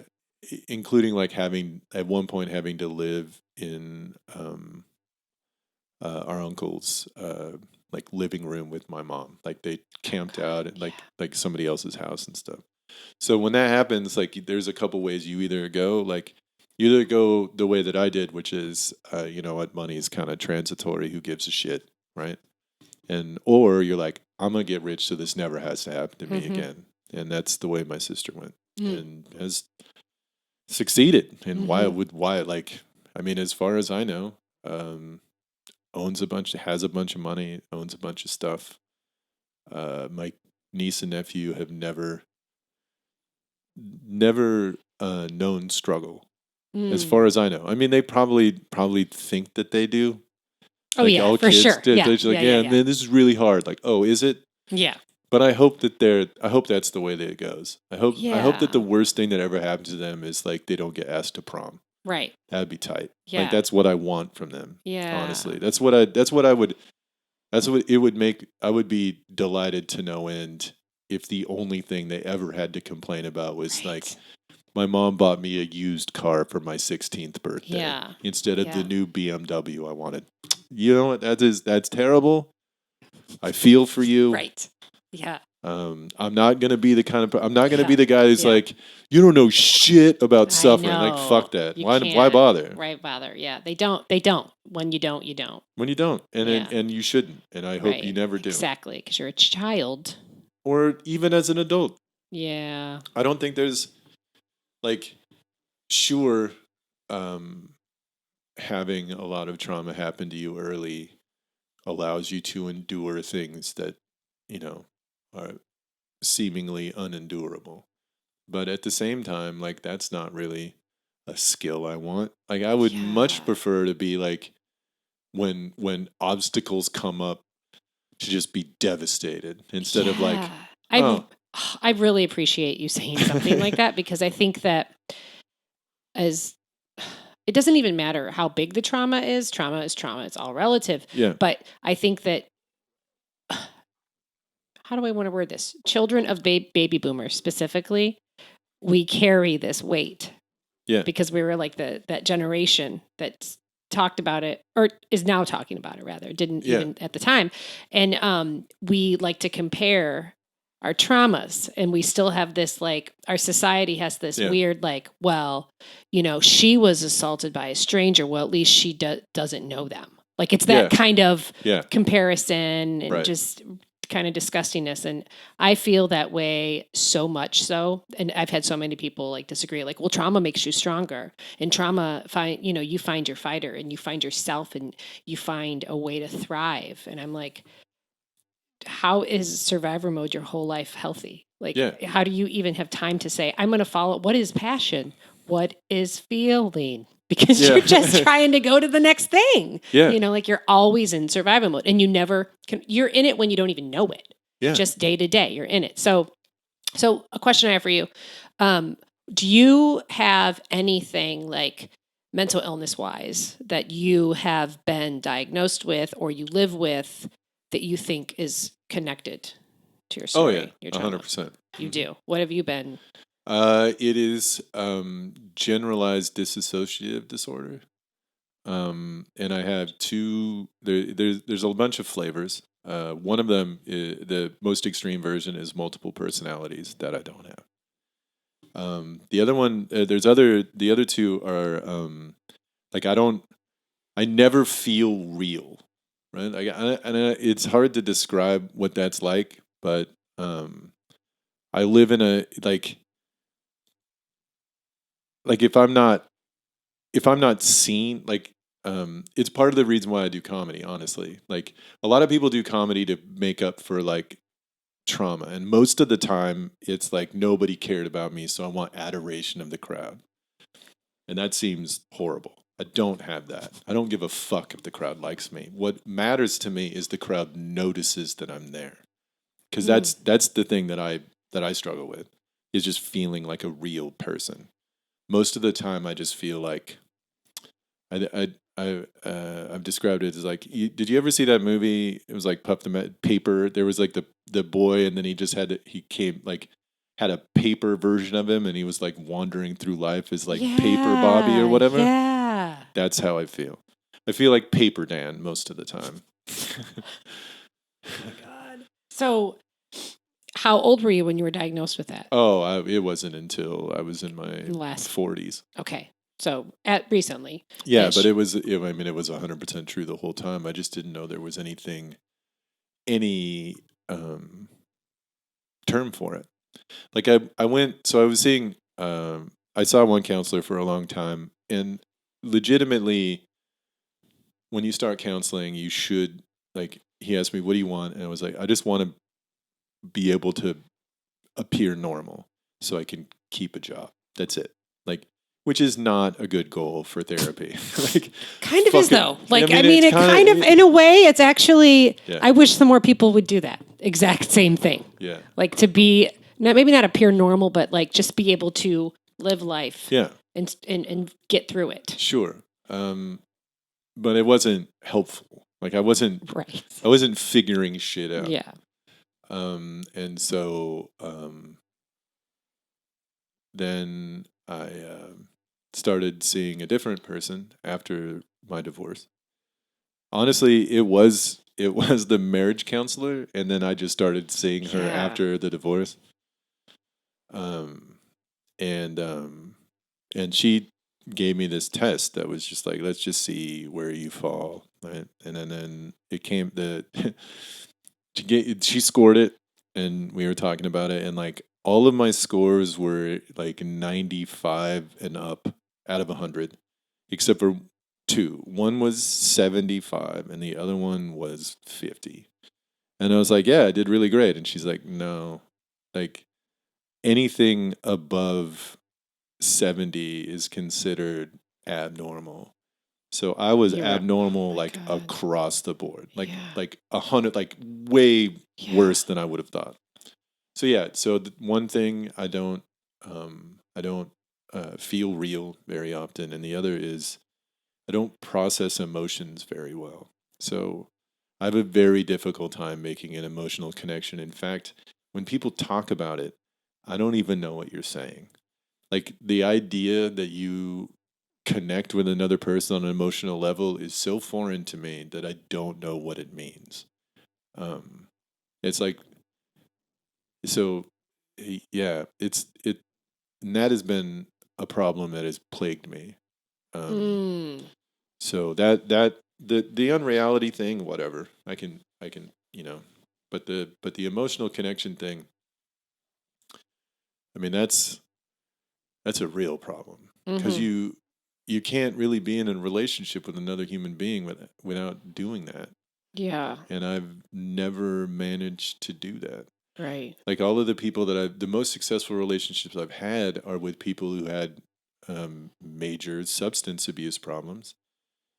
including like having at one point having to live in our uncle's like living room with my mom. Like they camped out at like somebody else's house and stuff. So when that happens, like there's a couple ways you either go the way that I did, which is you know what, money is kind of transitory. Who gives a shit, right? And or you're like, I'm gonna get rich, so this never has to happen to me again. And that's the way my sister went, and has succeeded. And why like, I mean, as far as I know, has a bunch of money, owns a bunch of stuff. My niece and nephew have never known struggle, as far as I know. I mean, they probably think that they do. Oh Like yeah, all for kids, sure. they're Yeah, just like, yeah. man, this is really hard. Like, oh, is it? Yeah. But I hope that's the way that it goes. I hope that the worst thing that ever happens to them is like they don't get asked to prom. Right. That'd be tight. Yeah. Like that's what I want from them. Yeah. Honestly, that's what it would make. I would be delighted to no end if the only thing they ever had to complain about was like, my mom bought me a used car for my 16th birthday instead of the new BMW I wanted. You know what? That's terrible. I feel for you. Right. Yeah. I'm not gonna be the kind of. I'm not gonna be the guy who's like, you don't know shit about suffering. Like, fuck that. Why bother? Why bother? Yeah. They don't. When you don't, you don't. When you don't, and you shouldn't. And I hope you never do. Exactly, because you're a child. Or even as an adult. Yeah. I don't think there's like, sure, having a lot of trauma happen to you early allows you to endure things that, you know, are seemingly unendurable. But at the same time, like, that's not really a skill I want. Like, I would much prefer to be like, when obstacles come up, to just be devastated instead of like, oh. I really appreciate you saying something like that, because I think that it doesn't even matter how big the trauma is. Trauma is trauma. It's all relative. Yeah. But I think that, how do I want to word this? Children of baby boomers specifically, we carry this weight. Yeah. Because we were like that generation that's talked about it, or is now talking about it rather, didn't even at the time. And we like to compare our traumas, and we still have this, like, our society has this weird, like, well, you know, she was assaulted by a stranger. Well, at least she doesn't know them. Like, it's that kind of comparison and just kind of disgustingness. And I feel that way so much so. And I've had so many people like disagree, like, well, trauma makes you stronger, and trauma you find your fighter, and you find yourself, and you find a way to thrive. And I'm like, how is survivor mode your whole life healthy? Like, how do you even have time to say, I'm going to follow? What is passion? What is feeling? Because you're just trying to go to the next thing. Yeah. You know, like, you're always in survival mode, and you never can, you're in it when you don't even know it. Yeah. Just day to day, you're in it. So a question I have for you, do you have anything like mental illness wise that you have been diagnosed with or you live with that you think is connected to your story? Oh yeah, your trauma? 100%. You do. What have you been? It is generalized dissociative disorder, and I have two. There's a bunch of flavors. One of them, the most extreme version, is multiple personalities that I don't have. The other one, the other two are like, I never feel real, right? It's hard to describe what that's like, but I live in a like if I'm not seen, like, it's part of the reason why I do comedy, honestly. Like, a lot of people do comedy to make up for like trauma, and most of the time it's like nobody cared about me, so I want adoration of the crowd. And that seems horrible. I don't have that. I don't give a fuck if the crowd likes me. What matters to me is the crowd notices that I'm there. Cuz that's the thing that I struggle with, is just feeling like a real person. Most of the time, I just feel like I've described it as like, did you ever see that movie? It was like Paper. There was like the boy, and then had a paper version of him, and he was like wandering through life as like Paper Bobby or whatever. Yeah, That's how I feel. I feel like Paper Dan most of the time. So, how old were you when you were diagnosed with that? It wasn't until I was in my Last 40s. Okay. So, recently. Yeah, Ish. but it was 100% true the whole time. I just didn't know there was any term for it. Like I went, so I was seeing, I saw one counselor for a long time, and legitimately, when you start counseling, you should, like, he asked me, what do you want? And I was like, I just want to be able to appear normal so I can keep a job. That's it. Like, which is not a good goal for therapy. Like, Kind of is though. Like, I I mean, mean, it's it kind of, in a way, it's actually. Yeah. I wish some more people would do that exact same thing. Yeah. Like to be maybe not appear normal, but like just be able to live life. Yeah. And get through it. Sure. But it wasn't helpful. Like I wasn't figuring shit out. Yeah. And so then I started seeing a different person after my divorce. Honestly, it was the marriage counselor, and then I just started seeing her after the divorce. And she gave me this test that was just like, let's just see where you fall, right? And then it came she scored it, and we were talking about it, and like all of my scores were like 95 and up out of 100, except for two. One was 75, and the other one was 50. And I was like, yeah, I did really great. And she's like, no, like anything above 70 is considered abnormal. So I was abnormal, like across the board, like 100, like way worse than I would have thought. So yeah, so one thing I don't feel real very often, and the other is I don't process emotions very well. So I have a very difficult time making an emotional connection. In fact, when people talk about it, I don't even know what you're saying. Like the idea that you connect with another person on an emotional level is so foreign to me that I don't know what it means. It's like, so yeah, and that has been a problem that has plagued me. So the unreality thing, whatever, I can, but the emotional connection thing, I mean, that's a real problem because you can't really be in a relationship with another human being without doing that. Yeah. And I've never managed to do that. Right. Like all of the people the most successful relationships I've had are with people who had major substance abuse problems.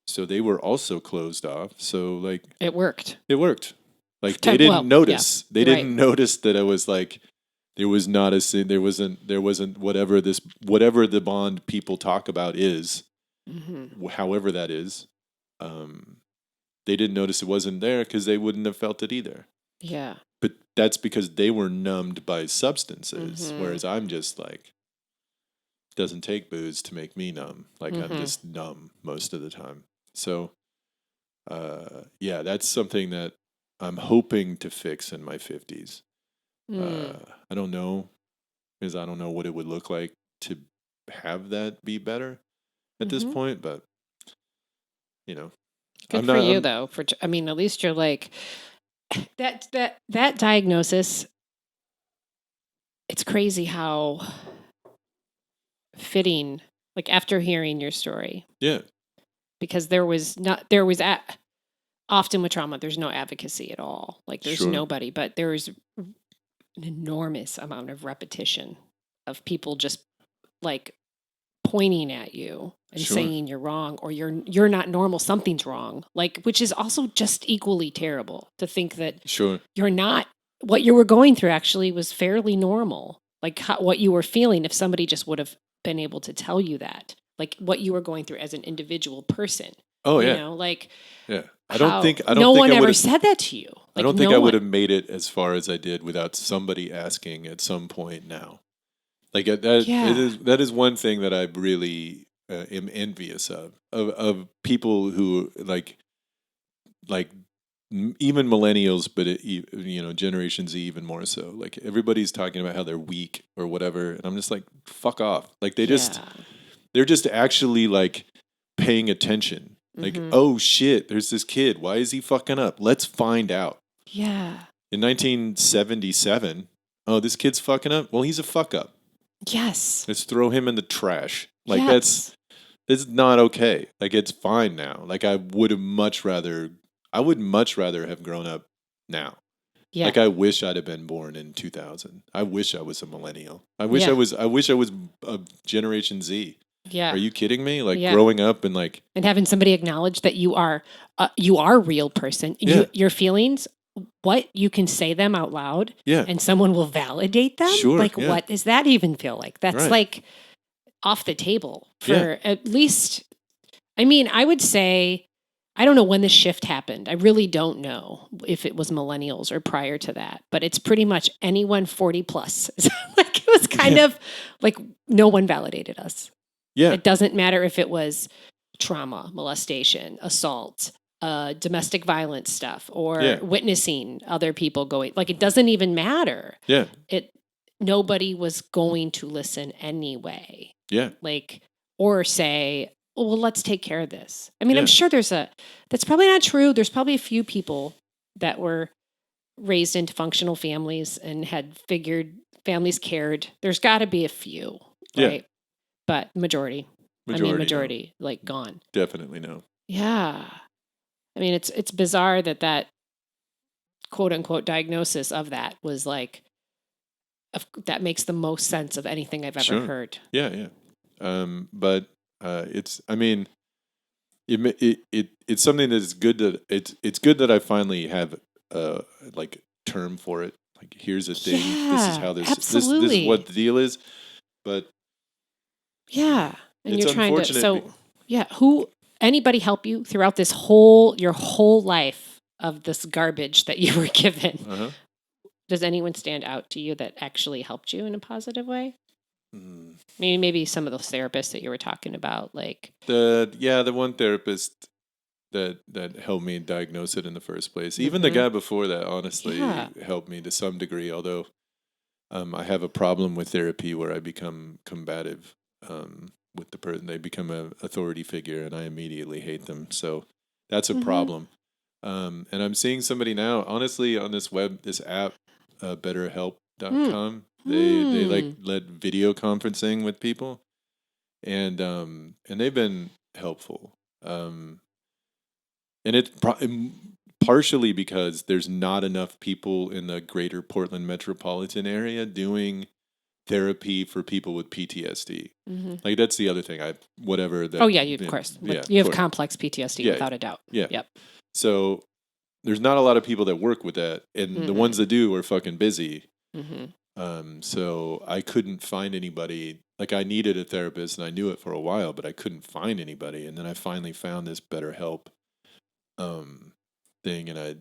So they were also closed off. So like it worked. Like they didn't notice. Yeah. They didn't notice that I was like, there was not a sin. There wasn't whatever the bond people talk about is, however that is. They didn't notice it wasn't there because they wouldn't have felt it either. Yeah. But that's because they were numbed by substances, whereas I'm just like, it doesn't take booze to make me numb. Like I'm just numb most of the time. So, yeah, that's something that I'm hoping to fix in my 50s. I don't know, because I don't know what it would look like to have that be better at this point, but good for you though. I mean, at least you're like that diagnosis. It's crazy how fitting, like after hearing your story. Yeah. Because often with trauma, there's no advocacy at all. Like there's nobody, but there's an enormous amount of repetition of people just like pointing at you and saying you're wrong or you're not normal, something's wrong. Like, which is also just equally terrible to think that you're not, what you were going through actually was fairly normal. Like what you were feeling, if somebody just would have been able to tell you that, like what you were going through as an individual person. Oh, you yeah. know, like, yeah. I don't think no one ever said that to you. Like, I don't think I would have made it as far as I did without somebody asking at some point now. Like that is one thing that I've really am envious of people who even millennials, but Generation Z even more so. Like everybody's talking about how they're weak or whatever, and I'm just like, fuck off. Like they're just actually like paying attention. Like, oh shit, there's this kid. Why is he fucking up? Let's find out. Yeah. In 1977, oh, this kid's fucking up. Well, he's a fuck up. Yes. Let's throw him in the trash. Like yes. that's not okay. Like it's fine now. Like I would much rather have grown up now. Yeah. Like I wish I'd have been born in 2000. I wish I was a millennial. I wish I was a Generation Z. Yeah. Are you kidding me? Like growing up and like having somebody acknowledge that you are a real person. Yeah. Your feelings, what you can say them out loud. Yeah. And someone will validate them. Sure. Like yeah. what does that even feel like? That's like off the table for at least. I mean, I would say. I don't know when the shift happened. I really don't know if it was millennials or prior to that, but it's pretty much anyone 40 plus. Like it was kind of like no one validated us. Yeah. It doesn't matter if it was trauma, molestation, assault, domestic violence stuff, or witnessing other people going. Like it doesn't even matter. Yeah. Nobody was going to listen anyway. Yeah. Like or say. Well, let's take care of this. I mean, I'm sure that's probably not true. There's probably a few people that were raised into functional families and had figured families cared. There's got to be a few, right? But majority, no. like gone. Definitely no. Yeah. I mean, it's bizarre that quote unquote diagnosis of that was like, that makes the most sense of anything I've ever heard. Yeah. But it's something that is good that it's good that I finally have like term for it. Like here's a thing. This is how this is what the deal is. But and you're trying to unfortunate. Anybody help you throughout this your whole life of this garbage that you were given? Uh-huh. Does anyone stand out to you that actually helped you in a positive way? Maybe some of those therapists that you were talking about, like the one therapist that helped me diagnose it in the first place. Even the guy before that, honestly, helped me to some degree. Although I have a problem with therapy where I become combative with the person. They become an authority figure, and I immediately hate them. So that's a problem. And I'm seeing somebody now, honestly, on this app, BetterHelp.com. They like let video conferencing with people, and they've been helpful. And it's partially because there's not enough people in the greater Portland metropolitan area doing therapy for people with PTSD. Like that's the other thing. Of course. You have complex PTSD without a doubt. Yeah. Yep. So there's not a lot of people that work with that, and the ones that do are fucking busy. So I couldn't find anybody. Like I needed a therapist, and I knew it for a while, but I couldn't find anybody. And then I finally found this BetterHelp thing, and I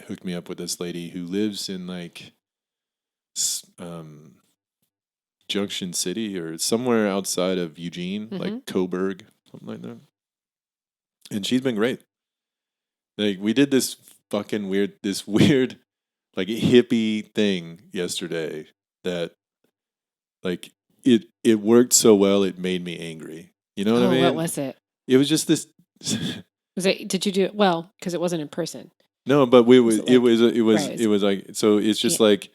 hooked me up with this lady who lives in like Junction City or somewhere outside of Eugene, like Coburg, something like that. And she's been great. Like we did this weird like hippie thing yesterday that like it worked so well it made me angry. You know what I mean? What was it? It was just this. Did you do it well? Because it wasn't in person. No, but it was like, so it's just like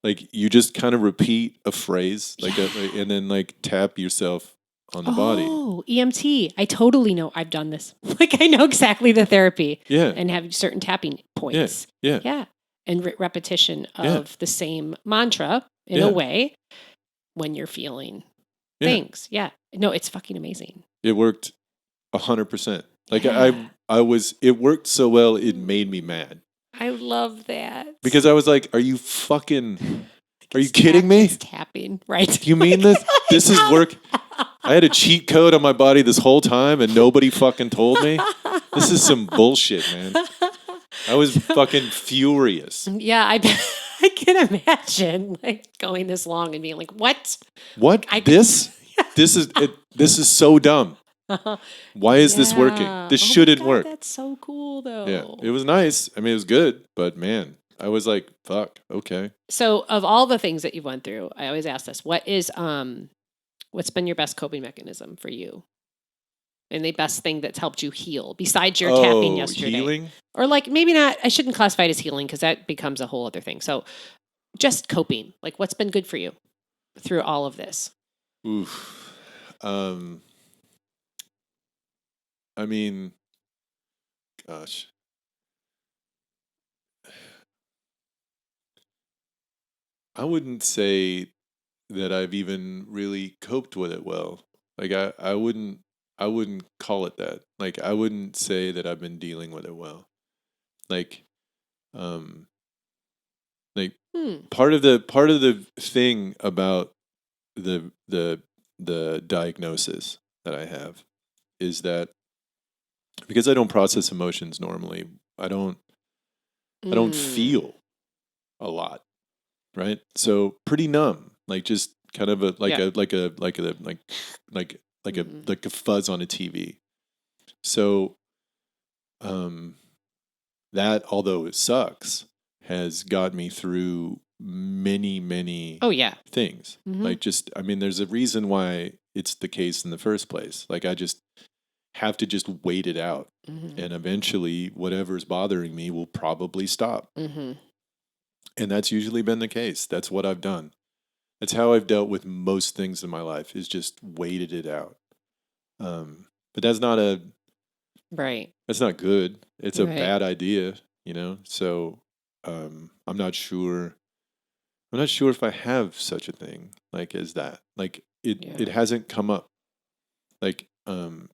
you just kind of repeat a phrase and then like tap yourself on the body. Oh, EMT. I totally know. I've done this. Like I know exactly the therapy. Yeah. And have certain tapping points. Yeah. And repetition of the same mantra in a way when you're feeling things. Yeah. No, it's fucking amazing. It worked 100%. Like it worked so well, it made me mad. I love that. Because I was like, are you kidding me? It's tapping, right? You mean this? This is work. I had a cheat code on my body this whole time and nobody fucking told me. This is some bullshit, man. I was fucking furious. Yeah, I can imagine like going this long and being like, what? This? this is so dumb. Why is this working? This Oh my shouldn't God, work. That's so cool, though. Yeah, it was nice. I mean, it was good, but man, I was like, fuck, okay. So, of all the things that you've went through, I always ask this: what's been your best coping mechanism for you, and the best thing that's helped you heal besides your tapping yesterday, Healing? or like maybe not? I shouldn't classify it as healing because that becomes a whole other thing. So, just coping. Like, what's been good for you through all of this? Oof. I mean, gosh. I wouldn't say that I've even really coped with it well. Like I wouldn't call it that. Like I wouldn't say that I've been dealing with it well. Like um like part of the thing about the diagnosis that I have is that because I don't process emotions normally, I don't feel a lot, right? So pretty numb, like just kind of a like Yeah. a like a like a like a like a fuzz on a TV. So that although it sucks has got me through many Oh yeah. things. Like just I mean there's a reason why it's the case in the first place. Like I just have to just wait it out and eventually whatever's bothering me will probably stop. And that's usually been the case. That's what I've done. That's how I've dealt with most things in my life is just waited it out. But that's not Right. that's not good. It's a Right. bad idea, you know? So I'm not sure if I have such a thing like as that. Like it hasn't come up. Like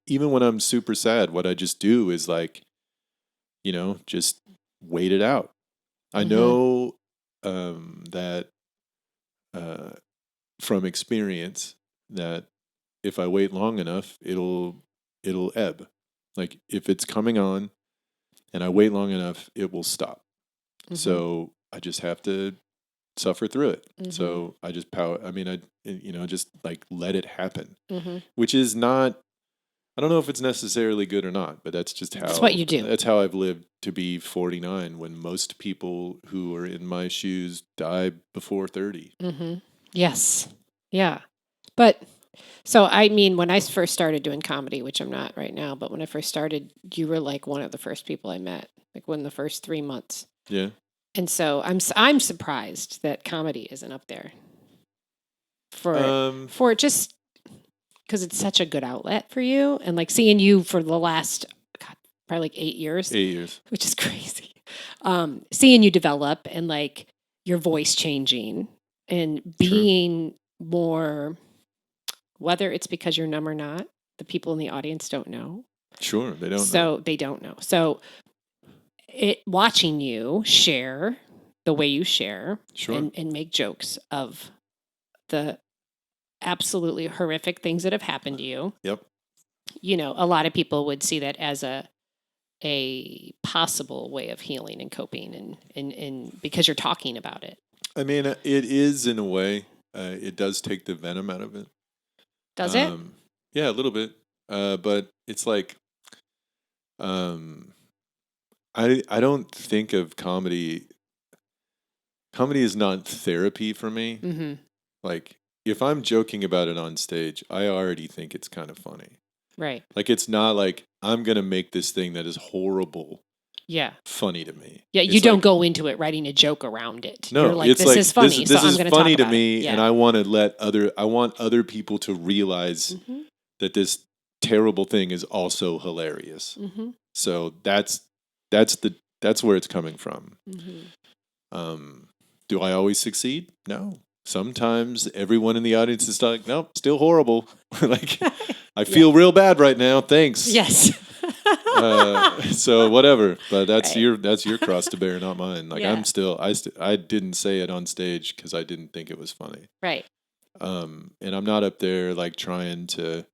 even when I'm super sad, what I just do is like, you know, just wait it out. I know that from experience that if I wait long enough, it'll ebb. Like if it's coming on and I wait long enough, it will stop. So I just have to suffer through it. So I just just like let it happen, which is not, I don't know if it's necessarily good or not, but that's just how, That's what you do. That's how I've lived to be 49 when most people who are in my shoes die before 30. Yes. Yeah. But so, I mean, when I first started doing comedy, which I'm not right now, but when I first started, you were like one of the first people I met, like within the first 3 months. Yeah. And so I'm surprised that comedy isn't up there for just because it's such a good outlet for you, and like seeing you for the last probably like 8 years, 8 years. which is crazy. Seeing you develop and like your voice changing and being more, whether it's because you're numb or not, the people in the audience don't know. Sure, they don't know. So they don't know. So watching you share the way you share and make jokes of the absolutely horrific things that have happened to you. Yep. You know, a lot of people would see that as a possible way of healing and coping and because you're talking about it. I mean, it is in a way. It does take the venom out of it. Does it? Yeah, a little bit. But it's like, I don't think of comedy. Comedy is not therapy for me. Like, if I'm joking about it on stage, I already think it's kind of funny. Right. Like, it's not like I'm going to make this thing that is horrible funny to me. Yeah, it's you don't like, go into it writing a joke around it. No, you're like, it's this like, is funny, this so I'm is going to funny talk to about me, it. Yeah. and I want other people to realize that this terrible thing is also hilarious. So that's where it's coming from. Do I always succeed? No. Sometimes everyone in the audience is like, nope, still horrible. Like, I feel real bad right now. Thanks. Yes. So whatever, but that's your cross to bear, not mine. Like I didn't say it on stage because I didn't think it was funny. Right. And I'm not up there like trying to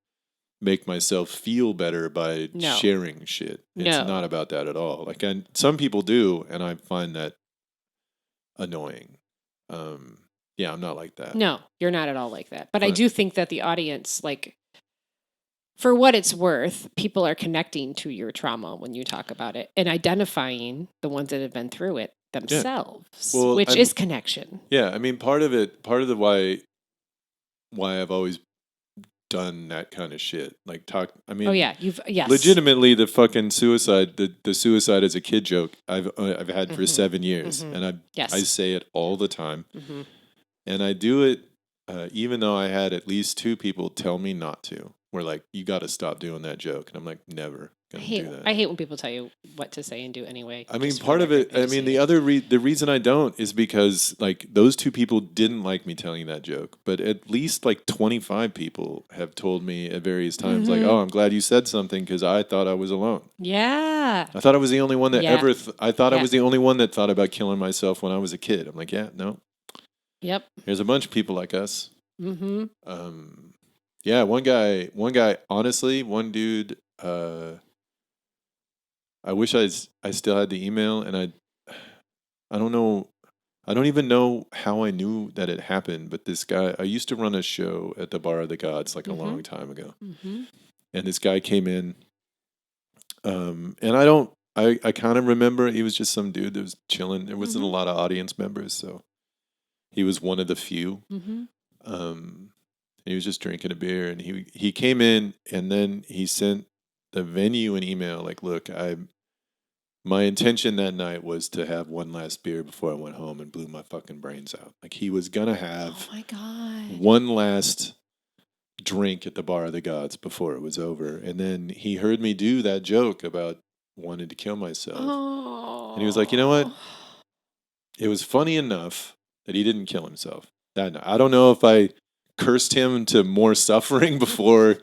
make myself feel better by sharing shit. It's not about that at all. Like some people do, and I find that annoying. Yeah, I'm not like that. No, you're not at all like that. But I But- do think that the audience, like, for what it's worth, people are connecting to your trauma when you talk about it and identifying the ones that have been through it themselves, Well, which is connection. Yeah, I mean, part of the why I've always done that kind of shit, like talk. I mean, Oh yeah, yes. legitimately the fucking suicide, the suicide as a kid joke I've had for Mhm, 7 years, mhm. and I Yes. say it all the time, Mhm. and I do it even though I had at least 2 people tell me not to. We're like, you got to stop doing that joke, and I'm like, never gonna do that. I hate when people tell you what to say and do anyway. I mean, just for part the of record, it. they I just mean, hate the it. the reason I don't is because like those 2 people didn't like me telling that joke, but at least like 25 people have told me at various times, like, Mhm. "Oh, I'm glad you said something because I thought I was alone. Yeah. I thought I was the only one that Yeah. ever. I thought I Yeah. was the only one that thought about killing myself when I was a kid." I'm like, "Yeah, no. Yep. There's a bunch of people like us." Mm-hmm. Yeah, one guy. Honestly, one dude. I wish I still had the email, and I don't know. I don't even know how I knew that it happened, but this guy, I used to run a show at the Bar of the Gods like a long time ago. Mm-hmm. And this guy came in, and I kind of remember he was just some dude that was chilling. There wasn't a lot of audience members, so he was one of the few. Mm-hmm. He was just drinking a beer, and he came in, and then he sent the venue an email like, "Look, my intention that night was to have one last beer before I went home and blew my fucking brains out. Like he was gonna have Oh my God. one last drink at the Bar of the Gods before it was over, and then he heard me do that joke about wanting to kill myself, and he was like, "You know what? It was funny enough that he didn't kill himself. That I don't know if I cursed him to more suffering before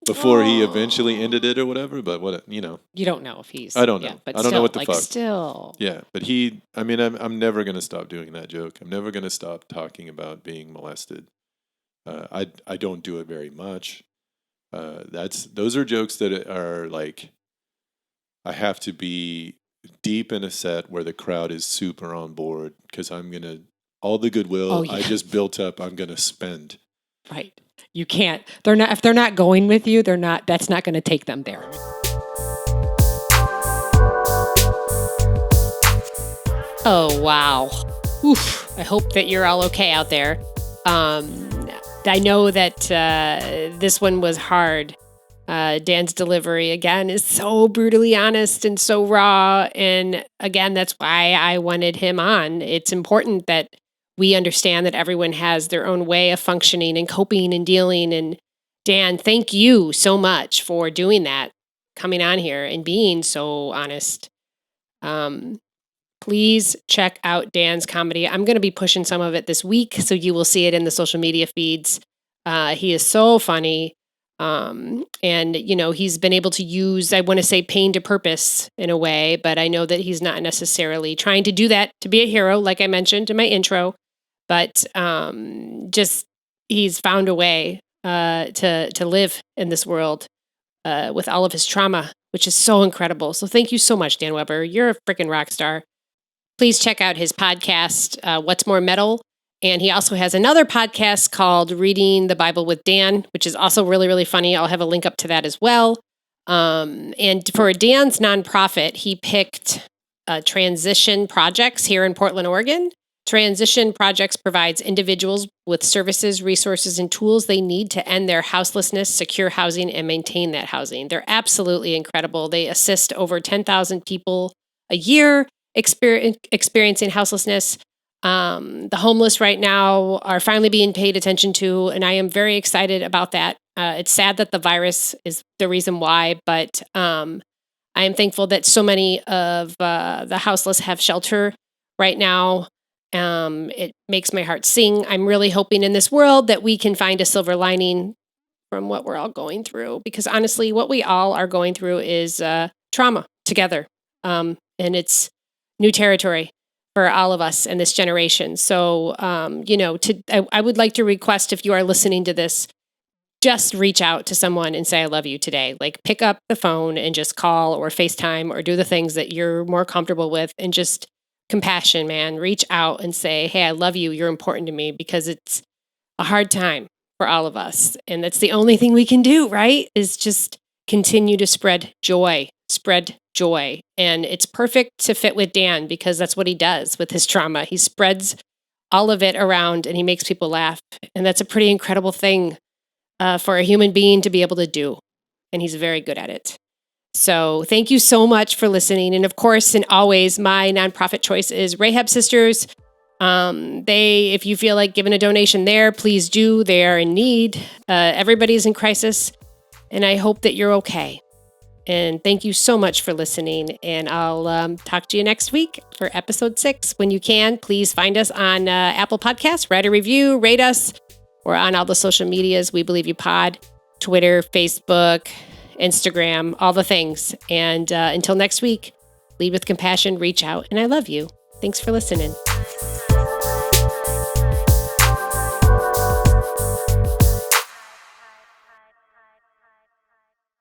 he eventually ended it or whatever, but what you know." You don't know if he's. I don't know. Yeah, but I don't know still, what the like, fuck. still. Yeah, but I mean, I'm never gonna stop doing that joke. I'm never gonna stop talking about being molested. I don't do it very much. Those are jokes that are like, I have to be deep in a set where the crowd is super on board because I'm gonna all the goodwill Oh, yeah. I just built up. I'm gonna spend. Right. You can't. They're not. If they're not going with you, they're not. That's not going to take them there. Oh wow. Oof. I hope that you're all okay out there. I know that this one was hard. Dan's delivery again is so brutally honest and so raw, and again, that's why I wanted him on. It's important that we understand that everyone has their own way of functioning and coping and dealing. And Dan, thank you so much for doing that, coming on here and being so honest. Please check out Dan's comedy. I'm going to be pushing some of it this week, so you will see it in the social media feeds. He is so funny. And, you know, he's been able to use, I want to say pain to purpose in a way, but I know that he's not necessarily trying to do that to be a hero, like I mentioned in my intro, but just he's found a way to live in this world with all of his trauma, which is so incredible. So thank you so much, Dan Weber. You're a freaking rock star. Please check out his podcast, What's More Metal. And he also has another podcast called Reading the Bible with Dan, which is also really, really funny. I'll have a link up to that as well. And for Dan's nonprofit, he picked Transition Projects here in Portland, Oregon. Transition Projects provides individuals with services, resources, and tools they need to end their houselessness, secure housing, and maintain that housing. They're absolutely incredible. They assist over 10,000 people a year experiencing houselessness. The homeless right now are finally being paid attention to, and I am very excited about that. It's sad that the virus is the reason why, but I am thankful that so many of the houseless have shelter right now. It makes my heart sing. I'm really hoping in this world that we can find a silver lining from what we're all going through, because honestly, what we all are going through is trauma together, and it's new territory for all of us in this generation. So, you know, I would like to request, if you are listening to this, just reach out to someone and say, I love you today. Like, pick up the phone and just call or FaceTime or do the things that you're more comfortable with, and just compassion, man. Reach out and say, hey, I love you. You're important to me, because it's a hard time for all of us. And that's the only thing we can do, right? Is just continue to spread joy. And it's perfect to fit with Dan, because that's what he does with his trauma. He spreads all of it around and he makes people laugh. And that's a pretty incredible thing for a human being to be able to do. And he's very good at it. So thank you so much for listening. And of course, and always, my nonprofit choice is Rahab Sisters. If you feel like giving a donation there, please do. They are in need. Everybody's in crisis. And I hope that you're okay. And thank you so much for listening. And I'll talk to you next week for episode 6. When you can, please find us on Apple Podcasts, write a review, rate us. We're on all the social medias, We Believe You Pod, Twitter, Facebook, Instagram, all the things. And until next week, lead with compassion, reach out, and I love you. Thanks for listening.